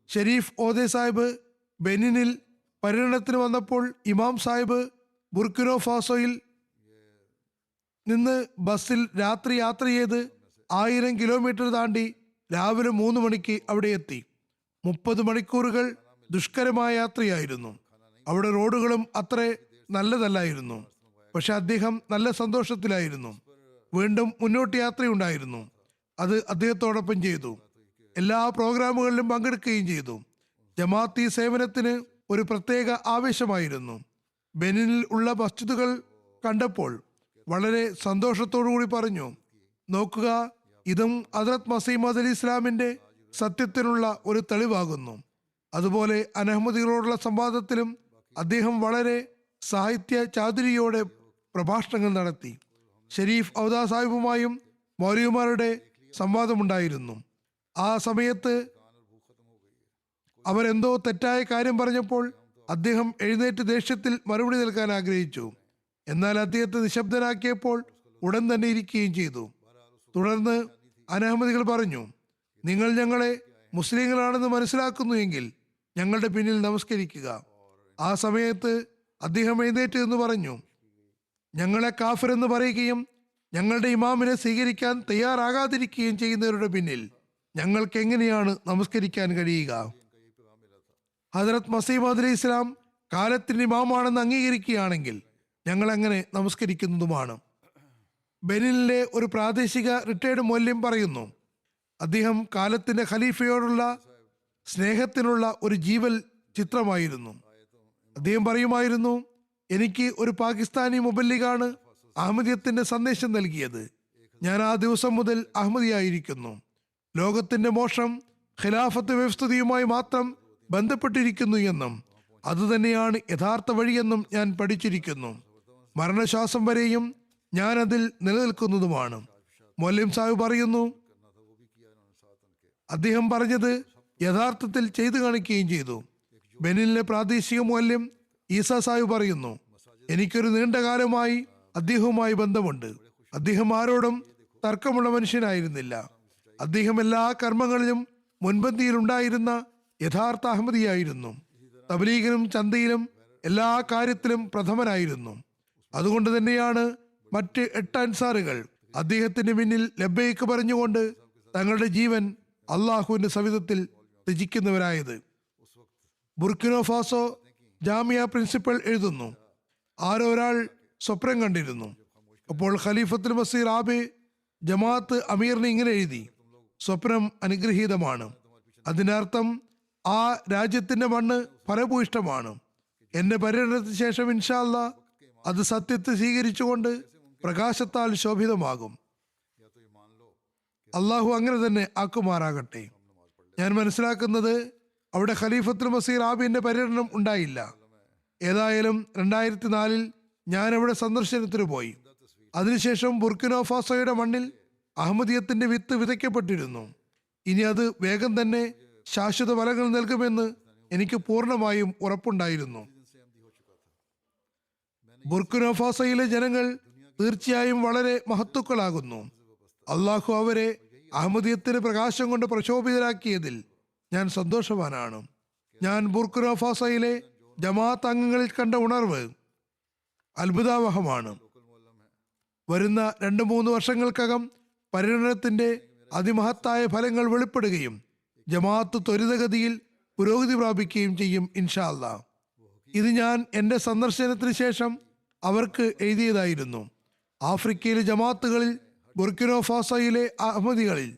ഷെരീഫ് ഓദെ സാഹിബ് ബെനിനിൽ പര്യടനത്തിന് വന്നപ്പോൾ ഇമാം സാഹിബ് ബുർക്കിനോ ഫാസോയിൽ നിന്ന് ബസ്സിൽ രാത്രി യാത്ര ചെയ്ത് 1000 കിലോമീറ്റർ താണ്ടി രാവിലെ 3 മണിക്ക് അവിടെ എത്തി. 30 മണിക്കൂറുകൾ ദുഷ്കരമായ യാത്രയായിരുന്നു. അവിടെ റോഡുകളും അത്ര നല്ലതല്ലായിരുന്നു. പക്ഷെ അദ്ദേഹം നല്ല സന്തോഷത്തിലായിരുന്നു. വീണ്ടും മുന്നോട്ട് യാത്രയുണ്ടായിരുന്നു. അത് അദ്ദേഹത്തോടൊപ്പം ചെയ്തു. എല്ലാ പ്രോഗ്രാമുകളിലും പങ്കെടുക്കുകയും ചെയ്തു. ജമാഅത്തി സേവനത്തിന് ഒരു പ്രത്യേക ആവേശമായിരുന്നു. ബെനിനിൽ ഉള്ള മസ്ജിദുകൾ കണ്ടപ്പോൾ വളരെ സന്തോഷത്തോടുകൂടി പറഞ്ഞു, നോക്കുക, ഇതും ഹദ്രത്ത് മസീഹ് അലി ഇസ്ലാമിന്റെ സത്യത്തിനുള്ള ഒരു തെളിവാകുന്നു. അതുപോലെ അനഹമ്മദികളോടുള്ള സംവാദത്തിലും അദ്ദേഹം വളരെ സാഹിത്യ ചാതുരിയോടെ പ്രഭാഷണങ്ങൾ നടത്തി. ഷെരീഫ് ഔദാ സാഹിബുമായും മൗലവിമാരുടെ സംവാദമുണ്ടായിരുന്നു. ആ സമയത്ത് അവരെന്തോ തെറ്റായ കാര്യം പറഞ്ഞപ്പോൾ അദ്ദേഹം എഴുന്നേറ്റ് ദേഷ്യത്തിൽ മറുപടി നൽകാൻ ആഗ്രഹിച്ചു. എന്നാൽ അദ്ദേഹത്തെ നിശബ്ദനാക്കിയപ്പോൾ ഉടൻ തന്നെ ഇരിക്കുകയും ചെയ്തു. തുടർന്ന് അനഹമ്മദികൾ പറഞ്ഞു, നിങ്ങൾ ഞങ്ങളെ മുസ്ലിങ്ങളാണെന്ന് മനസ്സിലാക്കുന്നു എങ്കിൽ ഞങ്ങളുടെ പിന്നിൽ നമസ്കരിക്കുക. ആ സമയത്ത് അദ്ദേഹം എഴുന്നേറ്റ് എന്ന് പറഞ്ഞു, ഞങ്ങളെ കാഫിർ എന്ന് പറയുകയും ഞങ്ങളുടെ ഇമാമിനെ സ്വീകരിക്കാൻ തയ്യാറാകാതിരിക്കുകയും ചെയ്യുന്നവരുടെ പിന്നിൽ ഞങ്ങൾക്ക് എങ്ങനെയാണ് നമസ്കരിക്കാൻ കഴിയുക? ഹദ്രത്ത് മസീഹ് അലി ഇസ്ലാം കാലത്തിന്റെ ഇമാമാണെന്ന് അംഗീകരിക്കുകയാണെങ്കിൽ ഞങ്ങൾ അങ്ങനെ നമസ്കരിക്കുന്നതുമാണ്. ബെനിനിലെ ഒരു പ്രാദേശിക റിട്ടയർഡ് മൗലവി പറയുന്നു, അദ്ദേഹം കാലത്തിന്റെ ഖലീഫയോടുള്ള സ്നേഹത്തിനുള്ള ഒരു ജീവൽ ചിത്രമായിരുന്നു. അദ്ദേഹം പറയുമായിരുന്നു, എനിക്ക് ഒരു പാകിസ്ഥാനി മുബല്ലിഗാണ് അഹമ്മദിയത്തിന്റെ സന്ദേശം നൽകിയത്. ഞാൻ ആ ദിവസം മുതൽ അഹമ്മദിയായിരിക്കുന്നു. ലോകത്തിന്റെ മോശം ഖിലാഫത്ത് വ്യവസ്ഥിതിയുമായി മാത്രം ബന്ധപ്പെട്ടിരിക്കുന്നു എന്നും അതുതന്നെയാണ് യഥാർത്ഥ വഴിയെന്നും ഞാൻ പഠിച്ചിരിക്കുന്നു. മരണശ്വാസം വരെയും ഞാൻ അതിൽ നിലനിൽക്കുന്നതുമാണ്. മൗലവി സാഹിബ് പറയുന്നു, അദ്ദേഹം പറഞ്ഞത് യഥാർത്ഥത്തിൽ ചെയ്തു കാണിക്കുകയും ചെയ്തു. ബെനിനിലെ പ്രാദേശിക മൗലവി ഈസ സാഹിബ് പറയുന്നു, എനിക്കൊരു നീണ്ട കാലമായി അദ്ദേഹവുമായി ബന്ധമുണ്ട്. അദ്ദേഹം ആരോടും തർക്കമുള്ള മനുഷ്യനായിരുന്നില്ല. അദ്ദേഹം എല്ലാ കർമ്മങ്ങളിലും മുൻപന്തിയിൽ ഉണ്ടായിരുന്ന യഥാർത്ഥ അഹമ്മദിയായിരുന്നു. തബ്ലീഗിലും ചന്തയിലും എല്ലാ കാര്യത്തിലും പ്രഥമനായിരുന്നു. അതുകൊണ്ട് തന്നെയാണ് മറ്റ് 8 അൻസാറുകൾ അദ്ദേഹത്തിന്റെ മുന്നിൽ ലബ്ബൈക്ക് പറഞ്ഞുകൊണ്ട് തങ്ങളുടെ ജീവൻ അള്ളാഹുവിന്റെ സവിധത്തിൽ ത്യജിക്കുന്നവരായത്. ബുർക്കിനോ ഫാസോ ജാമിയ പ്രിൻസിപ്പൽ എഴുതുന്നു, ആരോ ഒരാൾ സ്വപ്നം കണ്ടിരുന്നു. അപ്പോൾ ഖലീഫത്തുൽ മസീഹ് റാബി ജമാഅത്ത് അമീറിന് ഇങ്ങനെ എഴുതി, സ്വപ്നം അനുഗ്രഹീതമാണ്. അതിനർത്ഥം ആ രാജ്യത്തിന്റെ മണ്ണ് ഫലഭൂയിഷ്ടമാണ്. എന്റെ പര്യടനത്തിന് ശേഷം ഇൻഷാ അല്ലാഹ് അത് സത്യത്തെ സ്വീകരിച്ചുകൊണ്ട് പ്രകാശത്താൽ ശോഭിതമാകും. അള്ളാഹു അങ്ങനെ തന്നെ ആക്കുമാറാകട്ടെ. ഞാൻ മനസ്സിലാക്കുന്നത് അവിടെ ഖലീഫത്തുൽ മസീഹ് ആബിന്റെ പര്യടനം ഉണ്ടായില്ല. ഏതായാലും 2004 ഞാൻ അവിടെ സന്ദർശനത്തിന് പോയി. അതിനുശേഷം ബുർക്കിനോ ഫാസോയുടെ മണ്ണിൽ അഹമ്മദിയത്തിന്റെ വിത്ത് വിതയ്ക്കപ്പെട്ടിരുന്നു. ഇനി അത് വേഗം തന്നെ ശാശ്വത ഫലങ്ങൾ നൽകുമെന്ന് എനിക്ക് പൂർണ്ണമായും ഉറപ്പുണ്ടായിരുന്നു. ബുർക്കിനോ ഫാസോയിലെ ജനങ്ങൾ തീർച്ചയായും വളരെ മഹത്തുക്കളാകുന്നു. അള്ളാഹു അവരെ അഹമ്മദിയത്തിന് പ്രകാശം കൊണ്ട് പ്രശോഭിതരാക്കിയതിൽ ഞാൻ സന്തോഷവാനാണ്. ഞാൻ ബുർക്കിനോ ഫാസോയിലെ ജമാഅത്ത് അംഗങ്ങളിൽ കണ്ട ഉണർവ് അത്ഭുതാവഹമാണ്. വരുന്ന 2-3 വർഷങ്ങൾക്കകം പരിണനത്തിന്റെ അതിമഹത്തായ ഫലങ്ങൾ വെളിപ്പെടുകയും ജമാഅത്ത് ത്വരിതഗതിയിൽ പുരോഗതി പ്രാപിക്കുകയും ചെയ്യും ഇൻഷാ അല്ലാ. ഇത് ഞാൻ എൻ്റെ സന്ദർശനത്തിന് ശേഷം അവർക്ക് എഴുതിയതായിരുന്നു. ആഫ്രിക്കയിലെ ജമാഅത്തുകളിൽ ബുർക്കിനോ ഫാസോയിലെ അഹമ്മദികളിൽ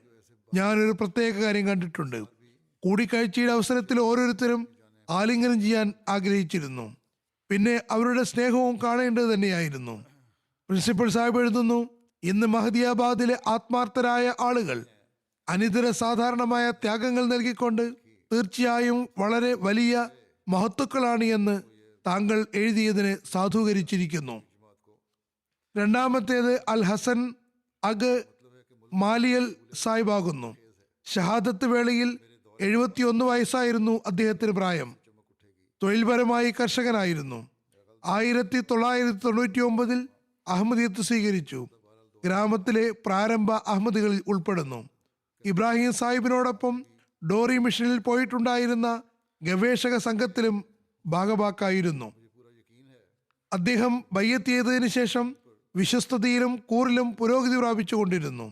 ഞാനൊരു പ്രത്യേക കാര്യം കണ്ടിട്ടുണ്ട്. കൂടിക്കാഴ്ചയുടെ അവസരത്തിൽ ഓരോരുത്തരും ആലിംഗനം ചെയ്യാൻ ആഗ്രഹിച്ചിരുന്നു. പിന്നെ അവരുടെ സ്നേഹവും കാണേണ്ടത് തന്നെയായിരുന്നു. പ്രിൻസിപ്പൽ സാഹിബ് എഴുതുന്നു, ഇന്ന് മഹദിയാബാദിലെ ആത്മാർത്ഥരായ ആളുകൾ അനിതര സാധാരണമായ ത്യാഗങ്ങൾ നൽകിക്കൊണ്ട് തീർച്ചയായും വളരെ വലിയ മഹത്തുക്കളാണ് എന്ന് താങ്കൾ എഴുതിയതിനെ സാധൂകരിച്ചിരിക്കുന്നു. രണ്ടാമത്തേത് അൽ ഹസൻ അഗ് മാലിയൽ സാഹിബാകുന്നു. ഷഹാദത്ത് വേളയിൽ 71 വയസ്സായിരുന്നു അദ്ദേഹത്തിന് പ്രായം. തൊഴിൽപരമായി കർഷകനായിരുന്നു. 1999 അഹമ്മദിയത്ത് സ്വീകരിച്ചു. ഗ്രാമത്തിലെ പ്രാരംഭ അഹമ്മദികളിൽ ഉൾപ്പെടുന്നു. ഇബ്രാഹിം സാഹിബിനോടൊപ്പം ഡോറി മിഷനിൽ പോയിട്ടുണ്ടായിരുന്ന ഗവേഷക സംഘത്തിലും ഭാഗഭാക്കായിരുന്നു. അദ്ദേഹം ബയ്യത്ത് ചെയ്തതിനു ശേഷം വിശ്വസ്തതയിലും കൂറിലും പുരോഗതി പ്രാപിച്ചുകൊണ്ടിരുന്നു.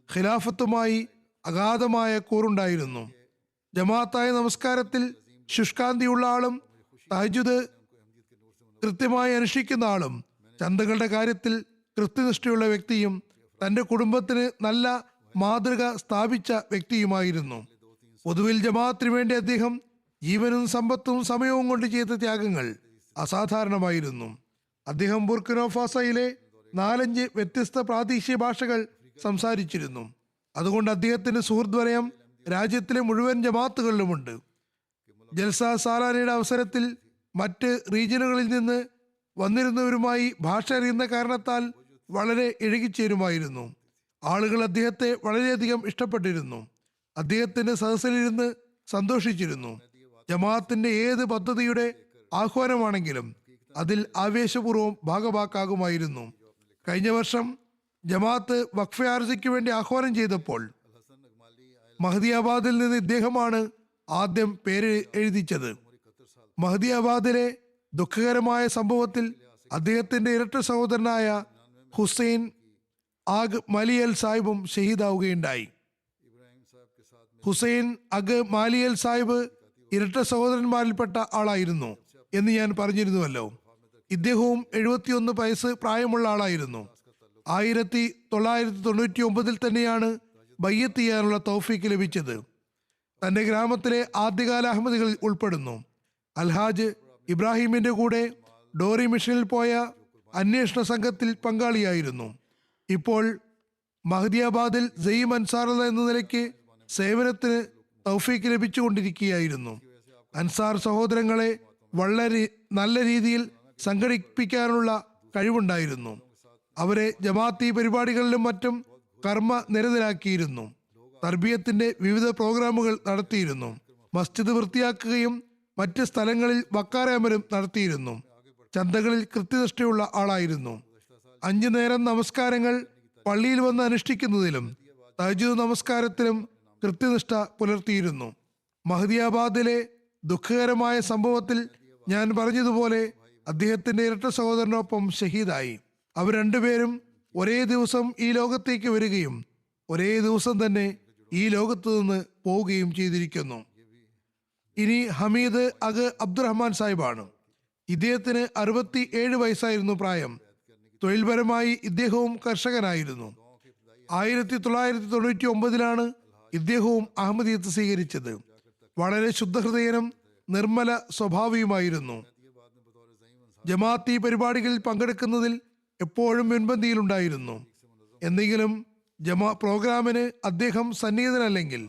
ഖിലാഫത്തുമായി അഗാധമായ കൂറുണ്ടായിരുന്നു. ജമാഅത്തായ നമസ്കാരത്തിൽ ശുഷ്കാന്തിയുള്ള ആളും തഹജ്ജുദ് കൃത്യമായി അനുഷ്ഠിക്കുന്ന ആളും ചന്തകളുടെ കാര്യത്തിൽ കൃത്യനിഷ്ഠയുള്ള വ്യക്തിയും തന്റെ കുടുംബത്തിന് നല്ല മാതൃക സ്ഥാപിച്ച വ്യക്തിയുമായിരുന്നു. പൊതുവിൽ ജമാഅത്തിന് വേണ്ടി അദ്ദേഹം ജീവനും സമ്പത്തും സമയവും കൊണ്ട് ചെയ്ത ത്യാഗങ്ങൾ അസാധാരണമായിരുന്നു. അദ്ദേഹം ബുർക്കിനോ ഫാസോയിലെ 4-5 വ്യത്യസ്ത പ്രാദേശിക ഭാഷകൾ സംസാരിച്ചിരുന്നു. അതുകൊണ്ട് അദ്ദേഹത്തിന്റെ സുഹൃത്ത് വലയം രാജ്യത്തിലെ മുഴുവൻ ജമാഅത്തുകളിലുമുണ്ട്. ജൽസ സാലാനയുടെ അവസരത്തിൽ മറ്റ് റീജിയനുകളിൽ നിന്ന് വന്നിരുന്നവരുമായി ഭാഷ അറിയുന്ന കാരണത്താൽ വളരെ ഇഴകിച്ചേരുമായിരുന്നു. ആളുകൾ അദ്ദേഹത്തെ വളരെയധികം ഇഷ്ടപ്പെട്ടിരുന്നു. അദ്ദേഹത്തിന്റെ സദസ്സിലിരുന്ന് സന്തോഷിച്ചിരുന്നു. ജമാഅത്തിന്റെ ഏത് പദ്ധതിയുടെ ആഹ്വാനമാണെങ്കിലും അതിൽ ആവേശപൂർവ്വം ഭാഗഭാക്കാകുമായിരുന്നു. കഴിഞ്ഞ വർഷം ജമാഅത്ത് വഖഫ് ആർസിക്ക് വേണ്ടി ആഹ്വാനം ചെയ്തപ്പോൾ മഹദിയാബാദിൽ നിന്ന് ഇദ്ദേഹമാണ് ആദ്യം പേര് എഴുതിച്ചത്. മഹദിയാബാദിലെ ദുഃഖകരമായ സംഭവത്തിൽ അദ്ദേഹത്തിന്റെ ഇരട്ട സഹോദരനായ ഹുസൈൻ ആഗ് മലിയൽ സാഹിബും ഷഹീദാവുകയുണ്ടായി. ഹുസൈൻ അഗ് മാലിയൽ സാഹിബ് ഇരട്ട സഹോദരന്മാരിൽപ്പെട്ട ആളായിരുന്നു എന്ന് ഞാൻ പറഞ്ഞിരുന്നുവല്ലോ. ഇദ്ദേഹവും 71 വയസ്സ് പ്രായമുള്ള ആളായിരുന്നു. 1999 തന്നെയാണ് ബയ്യത്ത് ചെയ്യാനുള്ള തൗഫീക്ക് ലഭിച്ചത്. തന്റെ ഗ്രാമത്തിലെ ആദ്യകാല അഹമ്മദികളിൽ ഉൾപ്പെടുന്നു. അൽഹാജ് ഇബ്രാഹിമിന്റെ കൂടെ ഡോറി മിഷനിൽ പോയ അന്വേഷണ സംഘത്തിൽ പങ്കാളിയായിരുന്നു. ഇപ്പോൾ മഹദിയാബാദിൽ സയീം അൻസാറുള്ള എന്ന നിലയ്ക്ക് സേവനത്തിന് തൗഫീക്ക് ലഭിച്ചുകൊണ്ടിരിക്കുകയായിരുന്നു. അൻസാർ സഹോദരങ്ങളെ വളരെ നല്ല രീതിയിൽ സംഘടിപ്പിക്കാനുള്ള കഴിവുണ്ടായിരുന്നു. അവരെ ജമാഅത്തി പരിപാടികളിലും മറ്റും കർമ്മ നിരതരാക്കിയിരുന്നു. തർബിയത്തിന്റെ വിവിധ പ്രോഗ്രാമുകൾ നടത്തിയിരുന്നു. മസ്ജിദ് വൃത്തിയാക്കുകയും മറ്റ് സ്ഥലങ്ങളിൽ വക്കാരമരും നടത്തിയിരുന്നു. ചന്തകളിൽ കൃത്യനിഷ്ഠയുള്ള ആളായിരുന്നു. 5 നേരം നമസ്കാരങ്ങൾ പള്ളിയിൽ വന്ന് അനുഷ്ഠിക്കുന്നതിലും തഹജ്ജുദ് നമസ്കാരത്തിലും കൃത്യനിഷ്ഠ പുലർത്തിയിരുന്നു. മഹദിയാബാദിലെ ദുഃഖകരമായ സംഭവത്തിൽ ഞാൻ പറഞ്ഞതുപോലെ അദ്ദേഹത്തിന്റെ ഇരട്ട സഹോദരനൊപ്പം ഷഹീദായി. അവർ രണ്ടുപേരും ഒരേ ദിവസം ഈ ലോകത്തേക്ക് വരികയും ഒരേ ദിവസം തന്നെ ഈ ലോകത്ത് നിന്ന് പോവുകയും ചെയ്തിരിക്കുന്നു. ഇനി ഹമീദ് അഗ് അബ്ദുറഹ്മാൻ സാഹിബാണ്. ഇദ്ദേഹത്തിന് 67 വയസ്സായിരുന്നു പ്രായം. തൊഴിൽപരമായി ഇദ്ദേഹവും കർഷകനായിരുന്നു. 1999 ഇദ്ദേഹവും അഹമ്മദിയത്ത് സ്വീകരിച്ചത്. വളരെ ശുദ്ധഹൃദയനും നിർമ്മല സ്വഭാവിയുമായിരുന്നു. ജമാഅത്തി പരിപാടികളിൽ പങ്കെടുക്കുന്നതിൽ എപ്പോഴും മുൻപന്തിയിലുണ്ടായിരുന്നു. എന്തെങ്കിലും പ്രോഗ്രാമിന് അദ്ദേഹം സന്നിഹിതനല്ലെങ്കിൽ,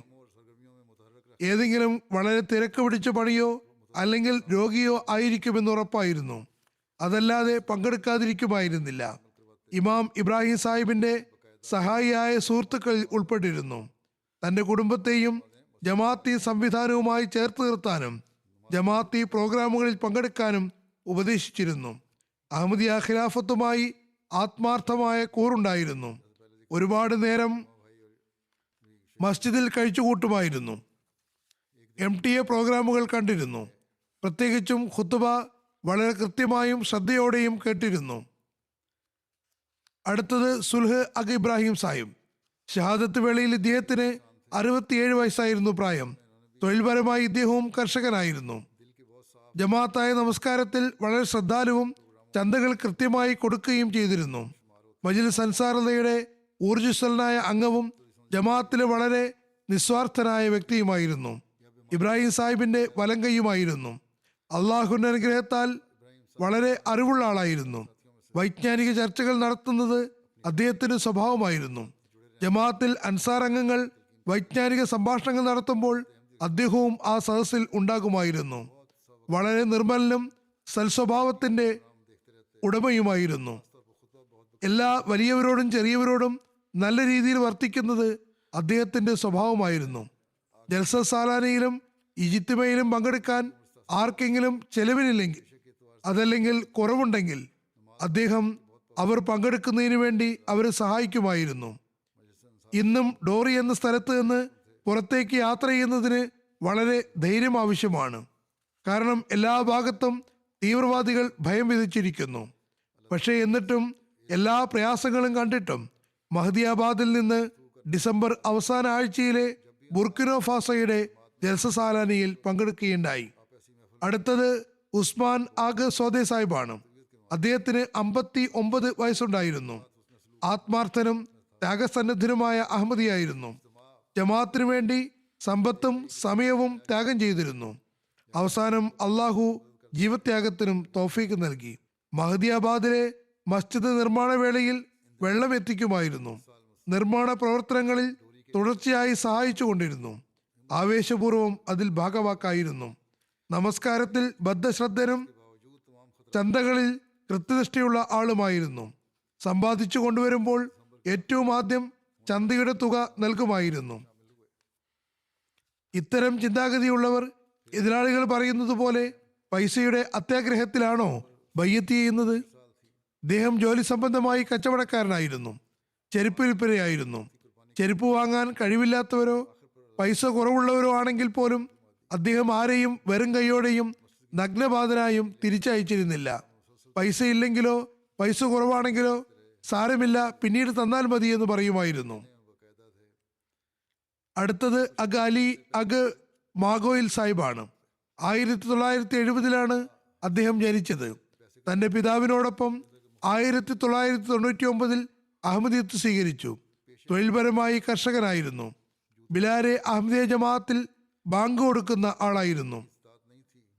ഏതെങ്കിലും വളരെ തിരക്ക് പിടിച്ച പണിയോ അല്ലെങ്കിൽ രോഗിയോ ആയിരിക്കുമെന്ന് ഉറപ്പായിരുന്നു. അതല്ലാതെ പങ്കെടുക്കാതിരിക്കുമായിരുന്നില്ല. ഇമാം ഇബ്രാഹിം സാഹിബിന്റെ സഹായിയായ സുഹൃത്തുക്കളിൽ ഉൾപ്പെട്ടിരുന്നു. തന്റെ കുടുംബത്തെയും ജമാഅത്തി സംവിധാനവുമായി ചേർത്ത് നിർത്താനും ജമാഅത്തി പ്രോഗ്രാമുകളിൽ പങ്കെടുക്കാനും ഉപദേശിച്ചിരുന്നു. അഹമ്മദിയ ഖിലാഫത്തുമായി ആത്മാർത്ഥമായ കൂറുണ്ടായിരുന്നു. ഒരുപാട് നേരം മസ്ജിദിൽ കഴിച്ചുകൂട്ടുമായിരുന്നു. MTA പ്രോഗ്രാമുകൾ കണ്ടിരുന്നു. പ്രത്യേകിച്ചും ഖുത്ബ വളരെ കൃത്യമായും ശ്രദ്ധയോടെയും കേട്ടിരുന്നു. അടുത്തത് സുൽഹ് അഗ് ഇബ്രാഹിം സാഹിബ്. ഷഹാദത്ത് വേളയിൽ ഇദ്ദേഹത്തിന് 67 വയസ്സായിരുന്നു പ്രായം. തൊഴിൽപരമായി ഇദ്ദേഹവും കർഷകനായിരുന്നു. ജമാഅത്തായ നമസ്കാരത്തിൽ വളരെ ശ്രദ്ധാലുവും ചന്തകൾ കൃത്യമായി കൊടുക്കുകയും ചെയ്തിരുന്നു. മജ്ലിസ് അൻസാറുള്ളയുടെ ഊർജ്ജസ്വലനായ അംഗവും ജമാഅത്തിലെ വളരെ നിസ്വാർത്ഥനായ വ്യക്തിയുമായിരുന്നു. ഇബ്രാഹിം സാഹിബിന്റെ വലം കൈയുമായിരുന്നു. അള്ളാഹുവിന്റെ അനുഗ്രഹത്താൽ വളരെ അറിവുള്ള ആളായിരുന്നു. വൈജ്ഞാനിക ചർച്ചകൾ നടത്തുന്നത് അദ്ദേഹത്തിന്റെ സ്വഭാവമായിരുന്നു. ജമാഅത്തിൽ അൻസാർ അംഗങ്ങൾ വൈജ്ഞാനിക സംഭാഷണങ്ങൾ നടത്തുമ്പോൾ അദ്ദേഹവും ആ സദസ്സിൽ ഉണ്ടാകുമായിരുന്നു. വളരെ നിർമ്മലനും സൽസ്വഭാവത്തിന്റെ ഉടമയുമായിരുന്നു. എല്ലാ വലിയവരോടും ചെറിയവരോടും നല്ല രീതിയിൽ വർത്തിക്കുന്നത് അദ്ദേഹത്തിന്റെ സ്വഭാവമായിരുന്നു. ജൽസ സാലാനയിലും ഇജിത്തിമയിലും പങ്കെടുക്കാൻ ആർക്കെങ്കിലും ചെലവിനില്ലെങ്കിൽ, അതല്ലെങ്കിൽ കുറവുണ്ടെങ്കിൽ അദ്ദേഹം അവർ പങ്കെടുക്കുന്നതിന് വേണ്ടി അവരെ സഹായിക്കുമായിരുന്നു. ഇന്നും ഡോറി എന്ന സ്ഥലത്ത് നിന്ന് പുറത്തേക്ക് യാത്ര ചെയ്യുന്നതിന് വളരെ ധൈര്യം ആവശ്യമാണ്. കാരണം എല്ലാ ഭാഗത്തും തീവ്രവാദികൾ ഭയം വിധിച്ചിരിക്കുന്നു. പക്ഷേ എന്നിട്ടും എല്ലാ പ്രയാസങ്ങളും കണ്ടിട്ടും മഹദിയാബാദിൽ നിന്ന് ഡിസംബർ അവസാന ആഴ്ചയിലെ ബുർക്കിനോ ഫാസോയുടെ ജൽസ സാലാനിയിൽ പങ്കെടുക്കുകയുണ്ടായി. അടുത്തത് ഉസ്മാൻ ആഗ് സോദെ സാഹിബാണ്. അദ്ദേഹത്തിന് 59 വയസ്സുണ്ടായിരുന്നു. ആത്മാർത്ഥനും ത്യാഗസന്നദ്ധനുമായ അഹമ്മദിയായിരുന്നു. ജമാഅത്തിനു വേണ്ടി സമ്പത്തും സമയവും ത്യാഗം ചെയ്തിരുന്നു. അവസാനം അള്ളാഹു ജീവത്യാഗത്തിനും തൗഫീക്ക് നൽകി. മഹദിയാബാദിലെ മസ്ജിദ് നിർമ്മാണ വേളയിൽ വെള്ളം എത്തിക്കുമായിരുന്നു. നിർമ്മാണ പ്രവർത്തനങ്ങളിൽ തുടർച്ചയായി സഹായിച്ചു കൊണ്ടിരുന്നു. ആവേശപൂർവ്വം അതിൽ ഭാഗവാക്കായിരുന്നു. നമസ്കാരത്തിൽ ബദ്ധശ്രദ്ധനും ചന്തകളിൽ കൃത്യനിഷ്ഠയുള്ള ആളുമായിരുന്നു. സമ്പാദിച്ചു കൊണ്ടുവരുമ്പോൾ ഏറ്റവും ആദ്യം ചന്തയുടെ തുക നൽകുമായിരുന്നു. ഇത്തരം ചിന്താഗതിയുള്ളവർ എതിരാളികൾ പറയുന്നത് പോലെ പൈസയുടെ അത്യാഗ്രഹത്തിലാണോ ബയ്യത്ത് ചെയ്യുന്നത്? അദ്ദേഹം ജോലി സംബന്ധമായി കച്ചവടക്കാരനായിരുന്നു. ചെരുപ്പ് വിൽപ്പനയായിരുന്നു. ചെരുപ്പ് വാങ്ങാൻ കഴിവില്ലാത്തവരോ പൈസ കുറവുള്ളവരോ ആണെങ്കിൽ പോലും അദ്ദേഹം ആരെയും വെറും കൈയോടെയും നഗ്നപാതനായും തിരിച്ചയച്ചിരുന്നില്ല. പൈസ ഇല്ലെങ്കിലോ പൈസ കുറവാണെങ്കിലോ സാരമില്ല, പിന്നീട് തന്നാൽ മതി എന്ന് പറയുമായിരുന്നു. അടുത്തത് അഗ് അലി അഗ് മാഗോയിൽ സാഹിബാണ്. 1970 അദ്ദേഹം ജനിച്ചത്. തന്റെ പിതാവിനോടൊപ്പം 1999 അഹമ്മദിയത്ത് സ്വീകരിച്ചു. തൊഴിൽപരമായി കർഷകനായിരുന്നു. ബിലാരെ അഹമ്മദിയ ജമാഅത്തിൽ ബാങ്ക് കൊടുക്കുന്ന ആളായിരുന്നു.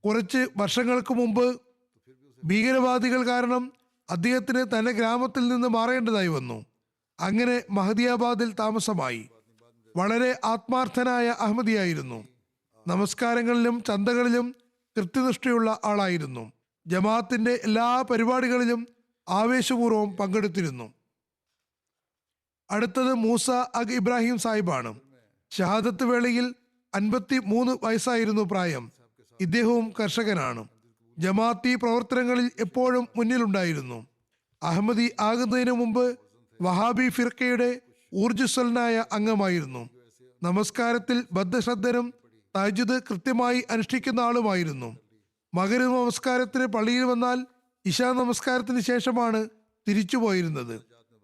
കുറച്ച് വർഷങ്ങൾക്ക് മുമ്പ് ഭീകരവാദികൾ കാരണം അദ്ദേഹത്തിന് തന്റെ ഗ്രാമത്തിൽ നിന്ന് മാറേണ്ടതായി വന്നു. അങ്ങനെ മഹദിയാബാദിൽ താമസമായി. വളരെ ആത്മാർത്ഥനായ അഹമ്മദിയായിരുന്നു. നമസ്കാരങ്ങളിലും ചന്തകളിലും കൃത്യനിഷ്ഠയുള്ള ആളായിരുന്നു. ജമാഅത്തിന്റെ എല്ലാ പരിപാടികളിലും ആവേശപൂർവ്വം പങ്കെടുത്തിരുന്നു. അടുത്തത് മൂസ അഗ് ഇബ്രാഹിം സാഹിബാണ്. ഷഹാദത്ത് വേളയിൽ 53 വയസ്സായിരുന്നു പ്രായം. ഇദ്ദേഹവും കർഷകനാണ്. ജമാഅത്തി പ്രവർത്തനങ്ങളിൽ എപ്പോഴും മുന്നിലുണ്ടായിരുന്നു. അഹമ്മദി ആകുന്നതിന് മുമ്പ് വഹാബി ഫിർക്കയുടെ ഊർജ്ജസ്വലനായ അംഗമായിരുന്നു. നമസ്കാരത്തിൽ ബദ്ധശ്രദ്ധനും തഹജ്ജുദ് കൃത്യമായി അനുഷ്ഠിക്കുന്ന ആളുമായിരുന്നു. മഗ്‌രിബ് നമസ്കാരത്തിന് പള്ളിയിൽ വന്നാൽ ഇശാ നമസ്കാരത്തിന് ശേഷമാണ് തിരിച്ചു പോയിരുന്നത്.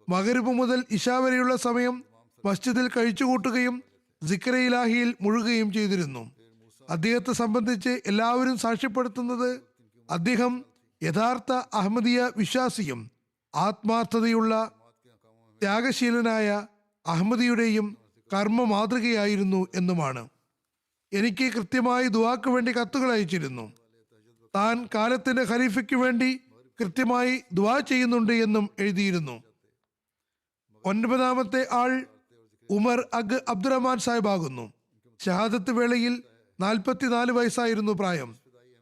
മഗ്‌രിബ് മുതൽ ഇശാ വരെയുള്ള സമയം മസ്ജിദിൽ കഴിച്ചുകൂട്ടുകയും സിക്റെ ഇലാഹിയിൽ മുഴുകുകയും ചെയ്തിരുന്നു. അദ്ദേഹത്തെ സംബന്ധിച്ച് എല്ലാവരും സാക്ഷ്യപ്പെടുത്തുന്നത് അദ്ദേഹം യഥാർത്ഥ അഹമ്മദിയ വിശ്വാസിയും ആത്മാർത്ഥതയുള്ള ത്യാഗശീലനായ അഹമ്മദിയുടെയും കർമ്മ മാതൃകയായിരുന്നു എന്നുമാണ്. എനിക്ക് കൃത്യമായി ദുആക്ക് വേണ്ടി കത്തുകൾ അയച്ചിരുന്നു. താൻ കാലത്തിന്റെ ഖലീഫയ്ക്ക് വേണ്ടി കൃത്യമായി ദുആ ചെയ്യുന്നുണ്ട് എന്നും എഴുതിയിരുന്നു. 9ാമത്തെ ആൾ ഉമർ അഗ് അബ്ദുറഹ്മാൻ സാഹിബ് ആകുന്നു. ഷഹാദത്ത് വേളയിൽ 44 വയസ്സായിരുന്നു പ്രായം.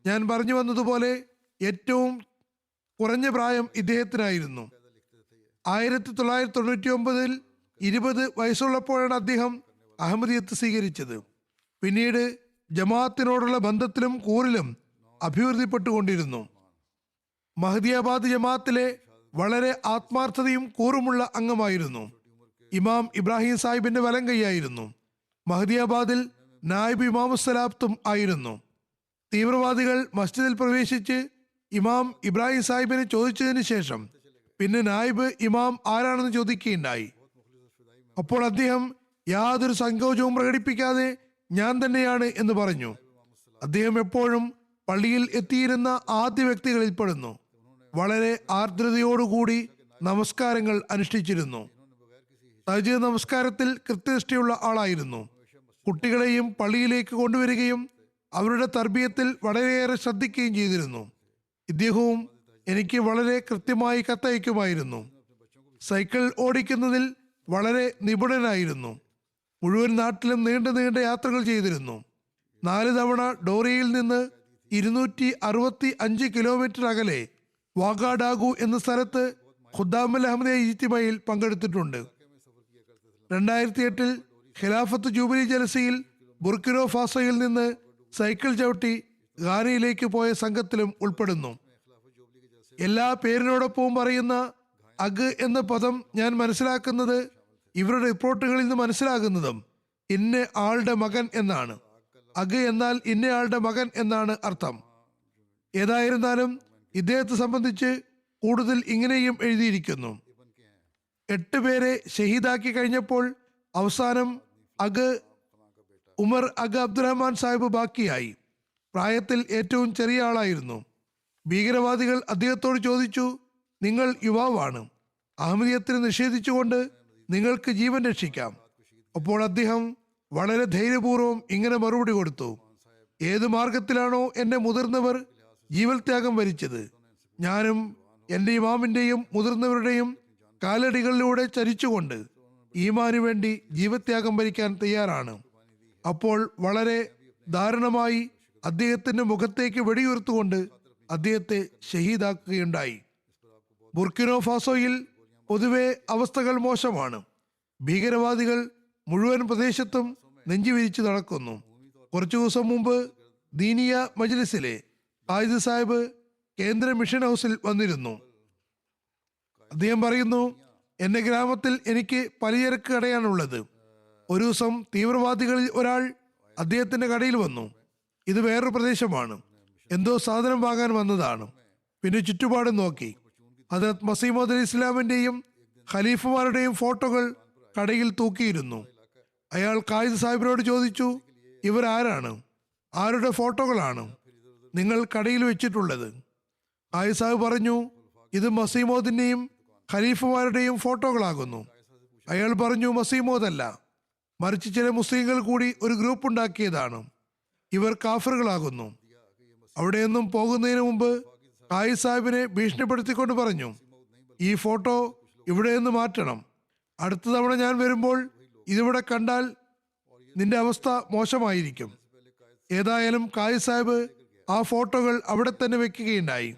ഞാൻ പറഞ്ഞു വന്നതുപോലെ ഏറ്റവും കുറഞ്ഞ പ്രായം ഇദ്ദേഹത്തിനായിരുന്നു. 1999 20 വയസ്സുള്ളപ്പോഴാണ് അദ്ദേഹം അഹമ്മദിയത്ത് സ്വീകരിച്ചത്. പിന്നീട് ജമാഅത്തിനോടുള്ള ബന്ധത്തിലും കൂറിലും അഭിവൃദ്ധിപ്പെട്ടുകൊണ്ടിരുന്നു. മഹദിയാബാദ് ജമാഅത്തിലെ വളരെ ആത്മാർത്ഥതയും കൂറുമുള്ള അംഗമായിരുന്നു. ഇമാം ഇബ്രാഹിം സാഹിബിന്റെ വലം കൈയായിരുന്നു. മഹദിയാബാദിൽ നായിബ് ഇമാമുസ്സലാപ്തും ആയിരുന്നു. തീവ്രവാദികൾ മസ്ജിദിൽ പ്രവേശിച്ച് ഇമാം ഇബ്രാഹിം സാഹിബിനെ ചോദിച്ചതിന് ശേഷം പിന്നെ നായിബ് ഇമാം ആരാണെന്ന് ചോദിക്കുകയുണ്ടായി. അപ്പോൾ അദ്ദേഹം യാതൊരു സങ്കോചവും പ്രകടിപ്പിക്കാതെ ഞാൻ തന്നെയാണ് എന്ന് പറഞ്ഞു. അദ്ദേഹം എപ്പോഴും പള്ളിയിൽ എത്തിയിരുന്ന ആദ്യ വ്യക്തികളിൽ പെടുന്നു. വളരെ ആർദ്രതയോടുകൂടി നമസ്കാരങ്ങൾ അനുഷ്ഠിച്ചിരുന്നു. തഹജ്ജുദ് നമസ്കാരത്തിൽ കൃത്യനിഷ്ഠയുള്ള ആളായിരുന്നു. കുട്ടികളെയും പള്ളിയിലേക്ക് കൊണ്ടുവരികയും അവരുടെ തർബീയത്തിൽ വളരെയേറെ ശ്രദ്ധിക്കുകയും ചെയ്തിരുന്നു. ഇദ്ദേഹവും എനിക്ക് വളരെ കൃത്യമായി കത്തയക്കുമായിരുന്നു. സൈക്കിൾ ഓടിക്കുന്നതിൽ വളരെ നിപുണനായിരുന്നു. മുഴുവൻ നാട്ടിലും നീണ്ട നീണ്ട യാത്രകൾ ചെയ്തിരുന്നു. 4 തവണ ഡോറിയയിൽ നിന്ന് 265 കിലോമീറ്റർ അകലെ വാഗാഡാഗു എന്ന സ്ഥലത്ത് ഖുദ്ദാമുൽ അഹമ്മദിയ ഇജ്തിമയിൽ പങ്കെടുത്തിട്ടുണ്ട്. 2008 ഖിലാഫത്ത് ജൂബിലി ജലസയിൽ ബുർക്കിനോ ഫാസോയിൽ നിന്ന് സൈക്കിൾ ചവിട്ടി ഘാനയിലേക്ക് പോയ സംഘത്തിലും ഉൾപ്പെടുന്നു. എല്ലാ പേരിനോടൊപ്പവും പറയുന്ന അഗ് എന്ന പദം ഞാൻ മനസ്സിലാക്കുന്നത് ഇവരുടെ റിപ്പോർട്ടുകളിൽ നിന്ന് മനസ്സിലാകുന്നതും ഇന്ന ആളുടെ മകൻ എന്നാണ്. അഗ് എന്നാൽ ഇന്ന ആളുടെ മകൻ എന്നാണ് അർത്ഥം. ഏതായിരുന്നാലും ഇദ്ദേഹത്തെ സംബന്ധിച്ച് കൂടുതൽ ഇങ്ങനെയും എഴുതിയിരിക്കുന്നു. 8 പേരെ ഷഹീദാക്കി കഴിഞ്ഞപ്പോൾ അവസാനം അഗ് ഉമർ അഗ് അബ്ദുറഹ്മാൻ സാഹിബ് ബാക്കിയായി. പ്രായത്തിൽ ഏറ്റവും ചെറിയ ആളായിരുന്നു. ഭീകരവാദികൾ അദ്ദേഹത്തോട് ചോദിച്ചു, നിങ്ങൾ യുവാവാണ്, അഹമ്മദിയത്തിന് നിഷേധിച്ചുകൊണ്ട് നിങ്ങൾക്ക് ജീവൻ രക്ഷിക്കാം. അപ്പോൾ അദ്ദേഹം വളരെ ധൈര്യപൂർവ്വം ഇങ്ങനെ മറുപടി കൊടുത്തു, ഏത് മാർഗത്തിലാണോ എന്നെ മുതിർന്നവർ ജീവൽ ത്യാഗം വരിച്ചത്, ഞാനും എൻ്റെ ഇമാമിൻ്റെയും മുതിർന്നവരുടെയും കാലടികളിലൂടെ ചരിച്ചുകൊണ്ട് ഈമാനു വേണ്ടി ജീവത്യാഗം വരിക്കാൻ തയ്യാറാണ്. അപ്പോൾ വളരെ ദാരുണമായി അദ്ദേഹത്തിന്റെ മുഖത്തേക്ക് വെടിയുയർത്തുകൊണ്ട് അദ്ദേഹത്തെ ഷഹീദാക്കുകയുണ്ടായി. ബുർക്കിനോ ഫാസോയിൽ പൊതുവെ അവസ്ഥകൾ മോശമാണ്. ഭീകരവാദികൾ മുഴുവൻ പ്രദേശത്തും നെഞ്ചുവിരിച്ചു നടക്കുന്നു. കുറച്ചു ദിവസം മുമ്പ് ദീനിയ മജ്ലിസിലെ ഖായിദ് സാഹിബ് കേന്ദ്ര മിഷൻ ഹൗസിൽ വന്നിരുന്നു. അദ്ദേഹം പറയുന്നു, എന്റെ ഗ്രാമത്തിൽ എനിക്ക് പലചരക്ക് കടയാണുള്ളത്. ഒരു ദിവസം തീവ്രവാദികളിൽ ഒരാൾ അദ്ദേഹത്തിന്റെ കടയിൽ വന്നു. ഇത് വേറൊരു പ്രദേശമാണ്. എന്തോ സാധനം വാങ്ങാൻ വന്നതാണ്. പിന്നെ ചുറ്റുപാടും നോക്കി. ഹദരത്ത് മസീമോദ് അലി ഇസ്ലാമിന്റെയും ഖലീഫമാരുടെയും ഫോട്ടോകൾ കടയിൽ തൂക്കിയിരുന്നു. അയാൾ ഖായിദ് സാഹിബിനോട് ചോദിച്ചു, ഇവർ ആരാണ്, ആരുടെ ഫോട്ടോകളാണ് നിങ്ങൾ കടയിൽ വെച്ചിട്ടുള്ളത്? ഖായിദ് സാഹിബ് പറഞ്ഞു, ഇത് മസീമോദിന്റെയും ഖലീഫമാരുടെയും ഫോട്ടോകളാകുന്നു. അയാൾ പറഞ്ഞു, മസീമോദ് അല്ല, മറിച്ച് ചില മുസ്ലിങ്ങൾ കൂടി ഒരു ഗ്രൂപ്പ് ഉണ്ടാക്കിയതാണ്. ഇവർ കാഫറുകളാകുന്നു. അവിടെയൊന്നും പോകുന്നതിന് മുമ്പ് ഖായിദ് സാഹിബിനെ ഭീഷണിപ്പെടുത്തിക്കൊണ്ട് പറഞ്ഞു, ഈ ഫോട്ടോ ഇവിടെ നിന്ന് മാറ്റണം. അടുത്ത തവണ ഞാൻ വരുമ്പോൾ ഇതിവിടെ കണ്ടാൽ നിന്റെ അവസ്ഥ മോശമായിരിക്കും. ഏതായാലും ഖായിദ് സാഹിബ് ആ ഫോട്ടോകൾ അവിടെ തന്നെ വെക്കുകയുണ്ടായി.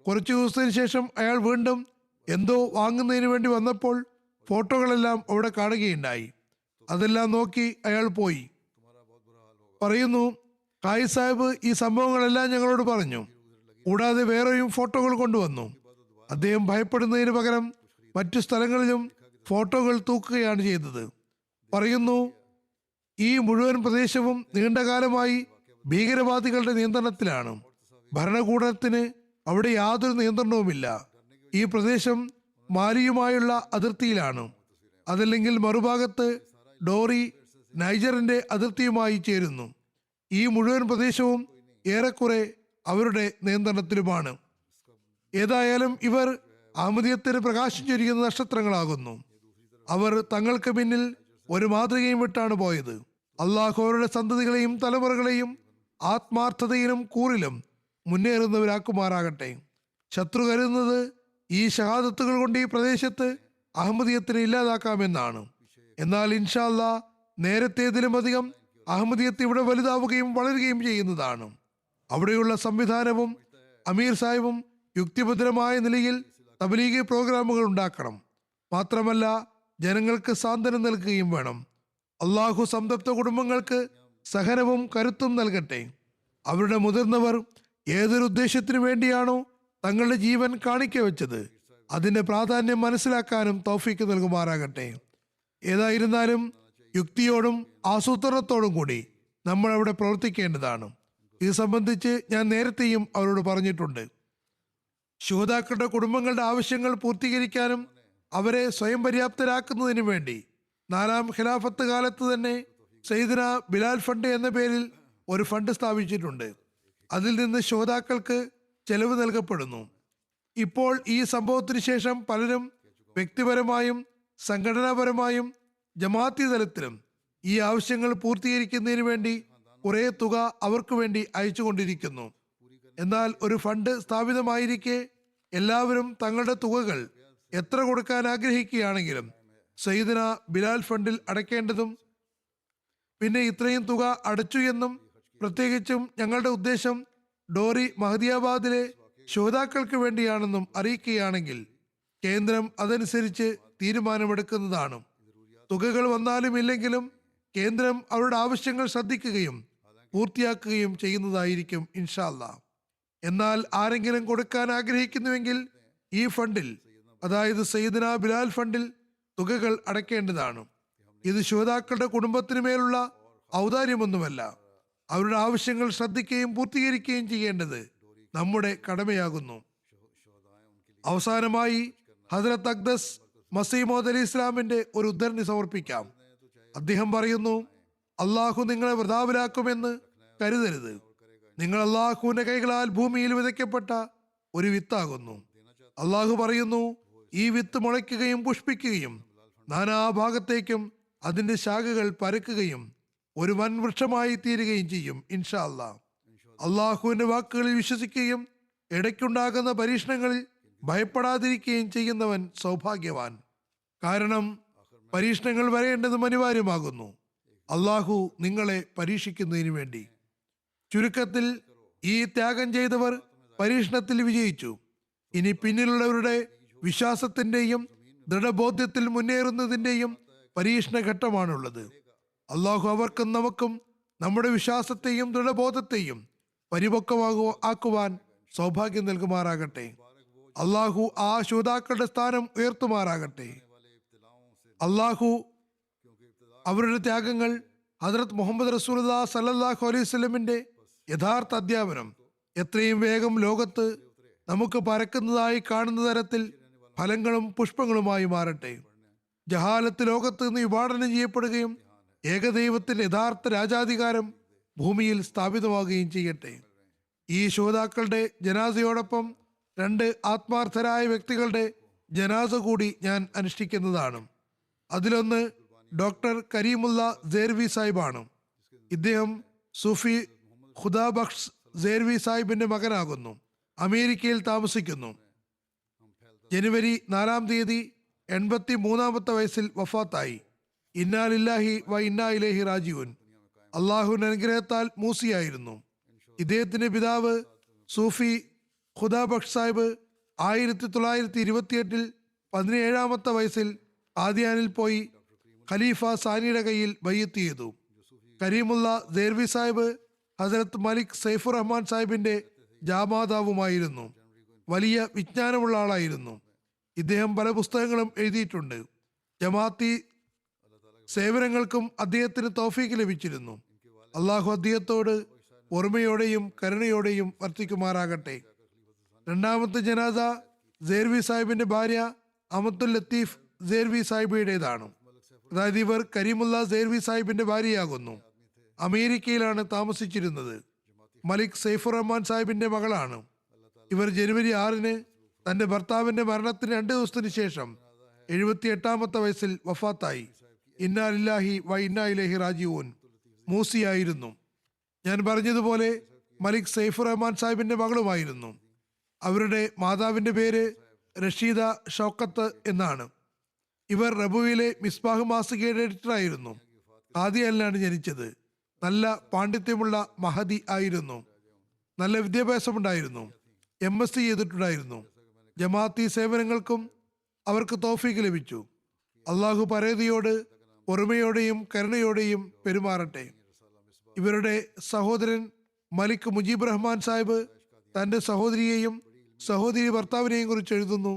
കുറച്ചു ദിവസത്തിന് ശേഷം അയാൾ വീണ്ടും എന്തോ വാങ്ങുന്നതിന് വേണ്ടി വന്നപ്പോൾ ഫോട്ടോകളെല്ലാം അവിടെ കാണുകയുണ്ടായി. അതെല്ലാം നോക്കി അയാൾ പോയി. പറയുന്നു, ഖായിദ് സാഹിബ് ഈ സംഭവങ്ങളെല്ലാം ഞങ്ങളോട് പറഞ്ഞു. കൂടാതെ വേറെയും ഫോട്ടോകൾ കൊണ്ടുവന്നു. അദ്ദേഹം ഭയപ്പെടുന്നതിന് പകരം മറ്റു സ്ഥലങ്ങളിലും ഫോട്ടോകൾ തൂക്കുകയാണ് ചെയ്തത്. പറയുന്നു, ഈ മുഴുവൻ പ്രദേശവും നീണ്ടകാലമായി ഭീകരവാദികളുടെ നിയന്ത്രണത്തിലാണ്. ഭരണകൂടത്തിന് അവിടെ യാതൊരു നിയന്ത്രണവുമില്ല. ഈ പ്രദേശം മാലിയുമായുള്ള അതിർത്തിയിലാണ്. അതല്ലെങ്കിൽ മറുഭാഗത്ത് ഡോറി നൈജറിന്റെ അതിർത്തിയുമായി ചേരുന്നു. ഈ മുഴുവൻ പ്രദേശവും ഏറെക്കുറെ അവരുടെ നിയന്ത്രണത്തിലുമാണ്. ഏതായാലും ഇവർ അഹമ്മദിയത്തിന് പ്രകാശം ചൊരിയുന്ന നക്ഷത്രങ്ങളാകുന്നു. അവർ തങ്ങൾക്ക് പിന്നിൽ ഒരു മാതൃകയും വിട്ടാണ് പോയത്. അള്ളാഹു അവരുടെ സന്തതികളെയും തലമുറകളെയും ആത്മാർത്ഥതയിലും കൂറിലും മുന്നേറുന്നവരാക്കുമാറാകട്ടെ. ശത്രു കരുതുന്നത് ഈ ഷഹാദത്തുകൾ കൊണ്ട് ഈ പ്രദേശത്ത് അഹമ്മദിയത്തിനെ ഇല്ലാതാക്കാമെന്നാണ്. എന്നാൽ ഇൻഷാ അല്ലാ നേരത്തേതിലും അധികം അഹമ്മദിയത്ത് ഇവിടെ വലുതാവുകയും വളരുകയും ചെയ്യുന്നതാണ്. അവിടെയുള്ള സംവിധാനവും അമീർ സാഹിബും യുക്തിഭദ്രമായ നിലയിൽ തബ്ലീഗ് പ്രോഗ്രാമുകൾ ഉണ്ടാക്കണം. മാത്രമല്ല ജനങ്ങൾക്ക് സാന്ത്വനം നൽകുകയും വേണം. അള്ളാഹു സംതപ്ത കുടുംബങ്ങൾക്ക് സഹനവും കരുത്തും നൽകട്ടെ. അവരുടെ മുതിർന്നവർ ഏതൊരു ഉദ്ദേശത്തിനു വേണ്ടിയാണോ തങ്ങളുടെ ജീവൻ കാണിക്ക വെച്ചത് അതിന്റെ പ്രാധാന്യം മനസ്സിലാക്കാനും തൗഫീക്ക് നൽകുമാറാകട്ടെ. ഏതായിരുന്നാലും യുക്തിയോടും ആസൂത്രണത്തോടും കൂടി നമ്മൾ അവിടെ പ്രവർത്തിക്കേണ്ടതാണ്. ഇത് സംബന്ധിച്ച് ഞാൻ നേരത്തെയും അവരോട് പറഞ്ഞിട്ടുണ്ട്. ശുഹദാക്കളുടെ കുടുംബങ്ങളുടെ ആവശ്യങ്ങൾ പൂർത്തീകരിക്കാനും അവരെ സ്വയം പര്യാപ്തരാക്കുന്നതിനു വേണ്ടി 4ാം ഖിലാഫത്ത് കാലത്ത് തന്നെ സയ്യിദ്ന ബിലാൽ ഫണ്ട് എന്ന പേരിൽ ഒരു ഫണ്ട് സ്ഥാപിച്ചിട്ടുണ്ട്. അതിൽ നിന്ന് ശുഹദാക്കൾക്ക് ചെലവ് നൽകപ്പെടുന്നു. ഇപ്പോൾ ഈ സംഭവത്തിന് ശേഷം പലരും വ്യക്തിപരമായും സംഘടനാപരമായും ജമാഅത്തി തലത്തിലും ഈ ആവശ്യങ്ങൾ പൂർത്തീകരിക്കുന്നതിന് വേണ്ടി കുറെ തുക അവർക്ക് വേണ്ടി അയച്ചുകൊണ്ടിരിക്കുന്നു. എന്നാൽ ഒരു ഫണ്ട് സ്ഥാപിതമായിരിക്കെ എല്ലാവരും തങ്ങളുടെ തുകകൾ എത്ര കൊടുക്കാൻ ആഗ്രഹിക്കുകയാണെങ്കിലും സയ്യിദ്ന ബിലാൽ ഫണ്ടിൽ അടയ്ക്കേണ്ടതും പിന്നെ ഇത്രയും തുക അടച്ചു എന്നും പ്രത്യേകിച്ചും ഞങ്ങളുടെ ഉദ്ദേശം ഡോറി മഹദിയാബാദിലെ ശോതാക്കൾക്ക് വേണ്ടിയാണെന്നും അറിയിക്കുകയാണെങ്കിൽ കേന്ദ്രം അതനുസരിച്ച് തീരുമാനമെടുക്കുന്നതാണ്. തുകകൾ വന്നാലും ഇല്ലെങ്കിലും കേന്ദ്രം അവരുടെ ആവശ്യങ്ങൾ ശ്രദ്ധിക്കുകയും പൂർത്തിയാക്കുകയും ചെയ്യുന്നതായിരിക്കും ഇൻഷാ അല്ലാ. എന്നാൽ ആരെങ്കിലും കൊടുക്കാൻ ആഗ്രഹിക്കുന്നുവെങ്കിൽ ഈ ഫണ്ടിൽ, അതായത് സയ്യിദ്ന ബിലാൽ ഫണ്ടിൽ തുകകൾ അടയ്ക്കേണ്ടതാണ്. ഇത് ശുഹദാക്കളുടെ കുടുംബത്തിനു മേലുള്ള ഔദാര്യമൊന്നുമല്ല. അവരുടെ ആവശ്യങ്ങൾ ശ്രദ്ധിക്കുകയും പൂർത്തീകരിക്കുകയും ചെയ്യേണ്ടത് നമ്മുടെ കടമയാകുന്നു. അവസാനമായി ഹസ്രത്ത് അഖ്ദസ് മസീമോദ് അലി ഇസ്ലാമിന്റെ ഒരു ഉദ്ധരണി സമർപ്പിക്കാം. അദ്ദേഹം പറയുന്നു, അള്ളാഹു നിങ്ങളെ വൃഥാവിലാക്കുമെന്ന് കരുതരുത്. നിങ്ങൾ അള്ളാഹുവിന്റെ കൈകളാൽ ഭൂമിയിൽ വിതയ്ക്കപ്പെട്ട ഒരു വിത്താകുന്നു. അള്ളാഹു പറയുന്നു, ഈ വിത്ത് മുളയ്ക്കുകയും പുഷ്പിക്കുകയും നാനാഭാഗത്തേക്കും അതിന്റെ ശാഖകൾ പരക്കുകയും ഒരു വൻ വൃക്ഷമായി തീരുകയും ചെയ്യും ഇൻഷാ അല്ലാ. അള്ളാഹുവിന്റെ വാക്കുകളിൽ വിശ്വസിക്കുകയും ഇടയ്ക്കുണ്ടാകുന്ന പരീക്ഷണങ്ങളിൽ ഭയപ്പെടാതിരിക്കുകയും ചെയ്യുന്നവൻ സൗഭാഗ്യവാൻ. കാരണം പരീക്ഷണങ്ങൾ വരേണ്ടതും അനിവാര്യമാകുന്നു, അള്ളാഹു നിങ്ങളെ പരീക്ഷിക്കുന്നതിന് വേണ്ടി. ചുരുക്കത്തിൽ ഈ ത്യാഗം ചെയ്തവർ പരീക്ഷണത്തിൽ വിജയിച്ചു. ഇനി പിന്നിലുള്ളവരുടെ വിശ്വാസത്തിന്റെയും ദൃഢബോധ്യത്തിൽ മുന്നേറുന്നതിന്റെയും പരീക്ഷണ ഘട്ടമാണുള്ളത്. അള്ളാഹു അവർക്കും നമുക്കും നമ്മുടെ വിശ്വാസത്തെയും ദൃഢബോധത്തെയും പരിപക്വമാക്കുവാൻ സൗഭാഗ്യം നൽകുമാറാകട്ടെ. അള്ളാഹു ആ ശൂതാക്കളുടെ സ്ഥാനം ഉയർത്തുമാറാകട്ടെ. അള്ളാഹു അവരുടെ ത്യാഗങ്ങൾ ഹദ്രത്ത് മുഹമ്മദ് റസൂലുള്ളാഹി സ്വല്ലല്ലാഹു അലൈഹി വസല്ലമിന്റെ യഥാർത്ഥ അധ്യാപനം എത്രയും വേഗം ലോകത്ത് നമുക്ക് പരക്കുന്നതായി കാണുന്ന തരത്തിൽ ഫലങ്ങളും പുഷ്പങ്ങളുമായി മാറട്ടെ. ജഹാലത്ത് ലോകത്ത് നിന്ന് വിഭാടനം ചെയ്യപ്പെടുകയും ഏകദൈവത്തിന്റെ യഥാർത്ഥ രാജാധികാരം ഭൂമിയിൽ സ്ഥാപിതമാകുകയും ചെയ്യട്ടെ. ഈ ശോതാക്കളുടെ ജനാസയോടൊപ്പം 2 ആത്മാർത്ഥരായ വ്യക്തികളുടെ ജനാസ കൂടി ഞാൻ അനുഷ്ഠിക്കുന്നതാണ്. അതിലൊന്ന് ഡോക്ടർ കരീമുല്ല സേർവി സാഹിബാണ്. ഇദ്ദേഹം സൂഫി ഖുദാബക്ഷ് സേർവി സാഹിബിന്റെ മകനാകുന്നു. അമേരിക്കയിൽ താമസിക്കുന്നു. ജനുവരി 4-ാം തീയതി 83-ാമത്തെ വയസ്സിൽ വഫാത്തായി. ഇന്നാ ലില്ലാഹി വ ഇന്നാ ഇലൈഹി റാജിഊൻ. അള്ളാഹുവിന്റെ അനുഗ്രഹത്താൽ മൂസിയായിരുന്നു. ഇദ്ദേഹത്തിന്റെ പിതാവ് സൂഫി ഖുദാബക്ഷ് സാഹിബ് 1928-ൽ 17-ാമത്തെ വയസ്സിൽ ആദ്യാനിൽ പോയി ഖലീഫ സാനിയുടെ കയ്യിൽ ബയ്യത്ത് ചെയ്തു. കരീമുല്ല സേർവി സാഹിബ് ഹസരത്ത് മലിക് സൈഫുർ റഹ്മാൻ സാഹിബിന്റെ ജാമാതാവുമായിരുന്നു. വലിയ വിജ്ഞാനമുള്ള ആളായിരുന്നു. ഇദ്ദേഹം പല പുസ്തകങ്ങളും എഴുതിയിട്ടുണ്ട്. ജമാഅത്തി സേവനങ്ങൾക്കും അദ്ദേഹത്തിന് തൗഫീക്ക് ലഭിച്ചിരുന്നു. അള്ളാഹു അദ്ദേഹത്തോട് ഓർമ്മയോടെയും കരുണയോടെയും വർത്തിക്കുമാറാകട്ടെ. 2-ാമത്തെ ജനാസ സേർവി സാഹിബിന്റെ ഭാര്യ അമത്തുൽ ലത്തീഫ് സേർവി സാഹിബയുടേതാണ്. അതായത് ഇവർ കരീമുല്ല സേർവി സാഹിബിന്റെ ഭാര്യയാകുന്നു. അമേരിക്കയിലാണ് താമസിച്ചിരുന്നത്. മലിക് സൈഫുർ റഹ്മാൻ സാഹിബിന്റെ മകളാണ്. ഇവർ ജനുവരി 6-ന് തന്റെ ഭർത്താവിന്റെ മരണത്തിന് 2 ദിവസത്തിന് ശേഷം 78-ാമത്തെ വയസ്സിൽ വഫാത്തായി. ഇന്നാ ലില്ലാഹി വ ഇന്നാ ഇലൈഹി റാജിഊൻ. മൂസിയായിരുന്നു. ഞാൻ പറഞ്ഞതുപോലെ മലിക് സൈഫുർ റഹ്മാൻ സാഹിബിന്റെ മകളുമായിരുന്നു. അവരുടെ മാതാവിന്റെ പേര് റഷീദ ഷൗക്കത്ത് എന്നാണ്. ഇവർ റബുവിലെ മിസ്ബാഹ് മാസികയുടെ എഡിറ്ററായിരുന്നു. ഖാദിയയിലാണ് ജനിച്ചത്. നല്ല പാണ്ഡിത്യമുള്ള മഹദി ആയിരുന്നു. നല്ല വിദ്യാഭ്യാസമുണ്ടായിരുന്നു. MSc ചെയ്തിട്ടുണ്ടായിരുന്നു. ജമാഅത്തി സേവനങ്ങൾക്കും അവർക്ക് തൗഫീക്ക് ലഭിച്ചു. അള്ളാഹു പരേതിയോട് പൊറുമയോടെയും കരുണയോടെയും പെരുമാറട്ടെ. ഇവരുടെ സഹോദരൻ മലിക് മുജീബ് റഹ്മാൻ സാഹിബ് തൻ്റെ സഹോദരിയെയും സഹോദരി ഭർത്താവിനെയും കുറിച്ച് എഴുതുന്നു.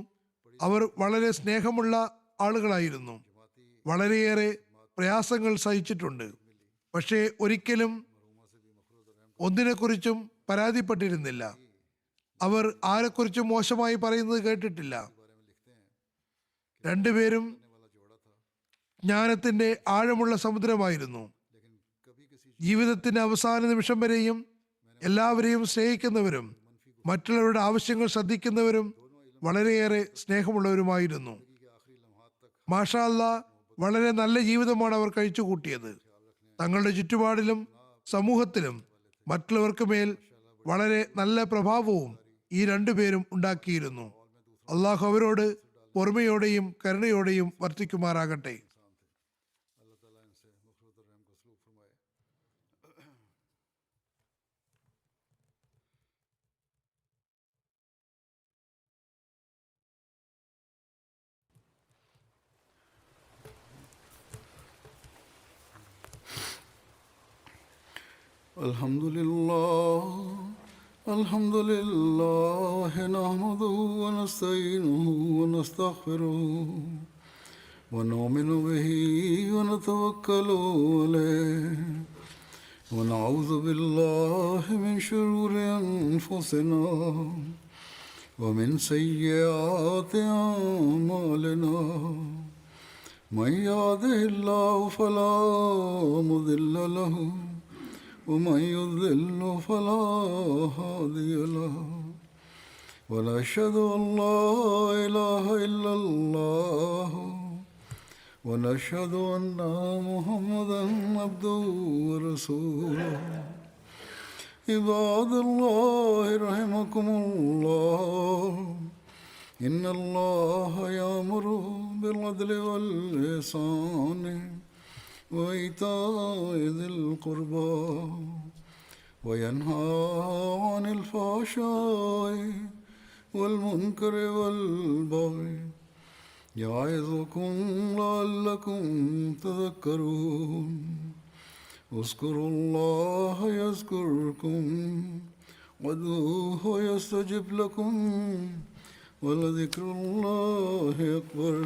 അവർ വളരെ സ്നേഹമുള്ള ആളുകളായിരുന്നു. വളരെയേറെ പ്രയാസങ്ങൾ സഹിച്ചിട്ടുണ്ട്. പക്ഷേ ഒരിക്കലും ഒന്നിനെക്കുറിച്ചും പരാതിപ്പെട്ടിരുന്നില്ല. അവർ ആരെക്കുറിച്ചും മോശമായി പറയുന്നത് കേട്ടിട്ടില്ല. രണ്ടുപേരും ജ്ഞാനത്തിന്റെ ആഴമുള്ള സമുദ്രമായിരുന്നു. ജീവിതത്തിന്റെ അവസാന നിമിഷം വരെയും എല്ലാവരെയും സ്നേഹിക്കുന്നവരും മറ്റുള്ളവരുടെ ആവശ്യങ്ങൾ ശ്രദ്ധിക്കുന്നവരും വളരെയേറെ സ്നേഹമുള്ളവരുമായിരുന്നു. മാഷാ അല്ലാ, വളരെ നല്ല ജീവിതമാണ് അവർ കഴിച്ചു കൂട്ടിയത്. തങ്ങളുടെ ചുറ്റുപാടിലും സമൂഹത്തിലും മറ്റുള്ളവർക്ക് മേൽ വളരെ നല്ല പ്രഭാവവും ഈ രണ്ടുപേരും ഉണ്ടാക്കിയിരുന്നു. അള്ളാഹു അവരോട് പൊറുമയോടെയും കരുണയോടെയും വർത്തിക്കുമാറാകട്ടെ. الحمد لله نحمده ونستعينه ونستغفره ونؤمن به ونتوكل عليه ونعوذ بالله من شرور أنفسنا ومن سيئات أعمالنا من يهده الله فلا مضل له ومن يضلل فلا هادي له ونشهد أن لا إله إلا الله ونشهد أن محمدا عبده ورسوله عباد الله رحمكم الله إن الله يأمر بالعدل والإحسان وإيتاء ذي القربى وينهى عن الفحشاء والمنكر والبغي يعظكم لعلكم تذكرون اذكروا الله يذكركم وادعوه يستجب لكم ولذكر الله أكبر.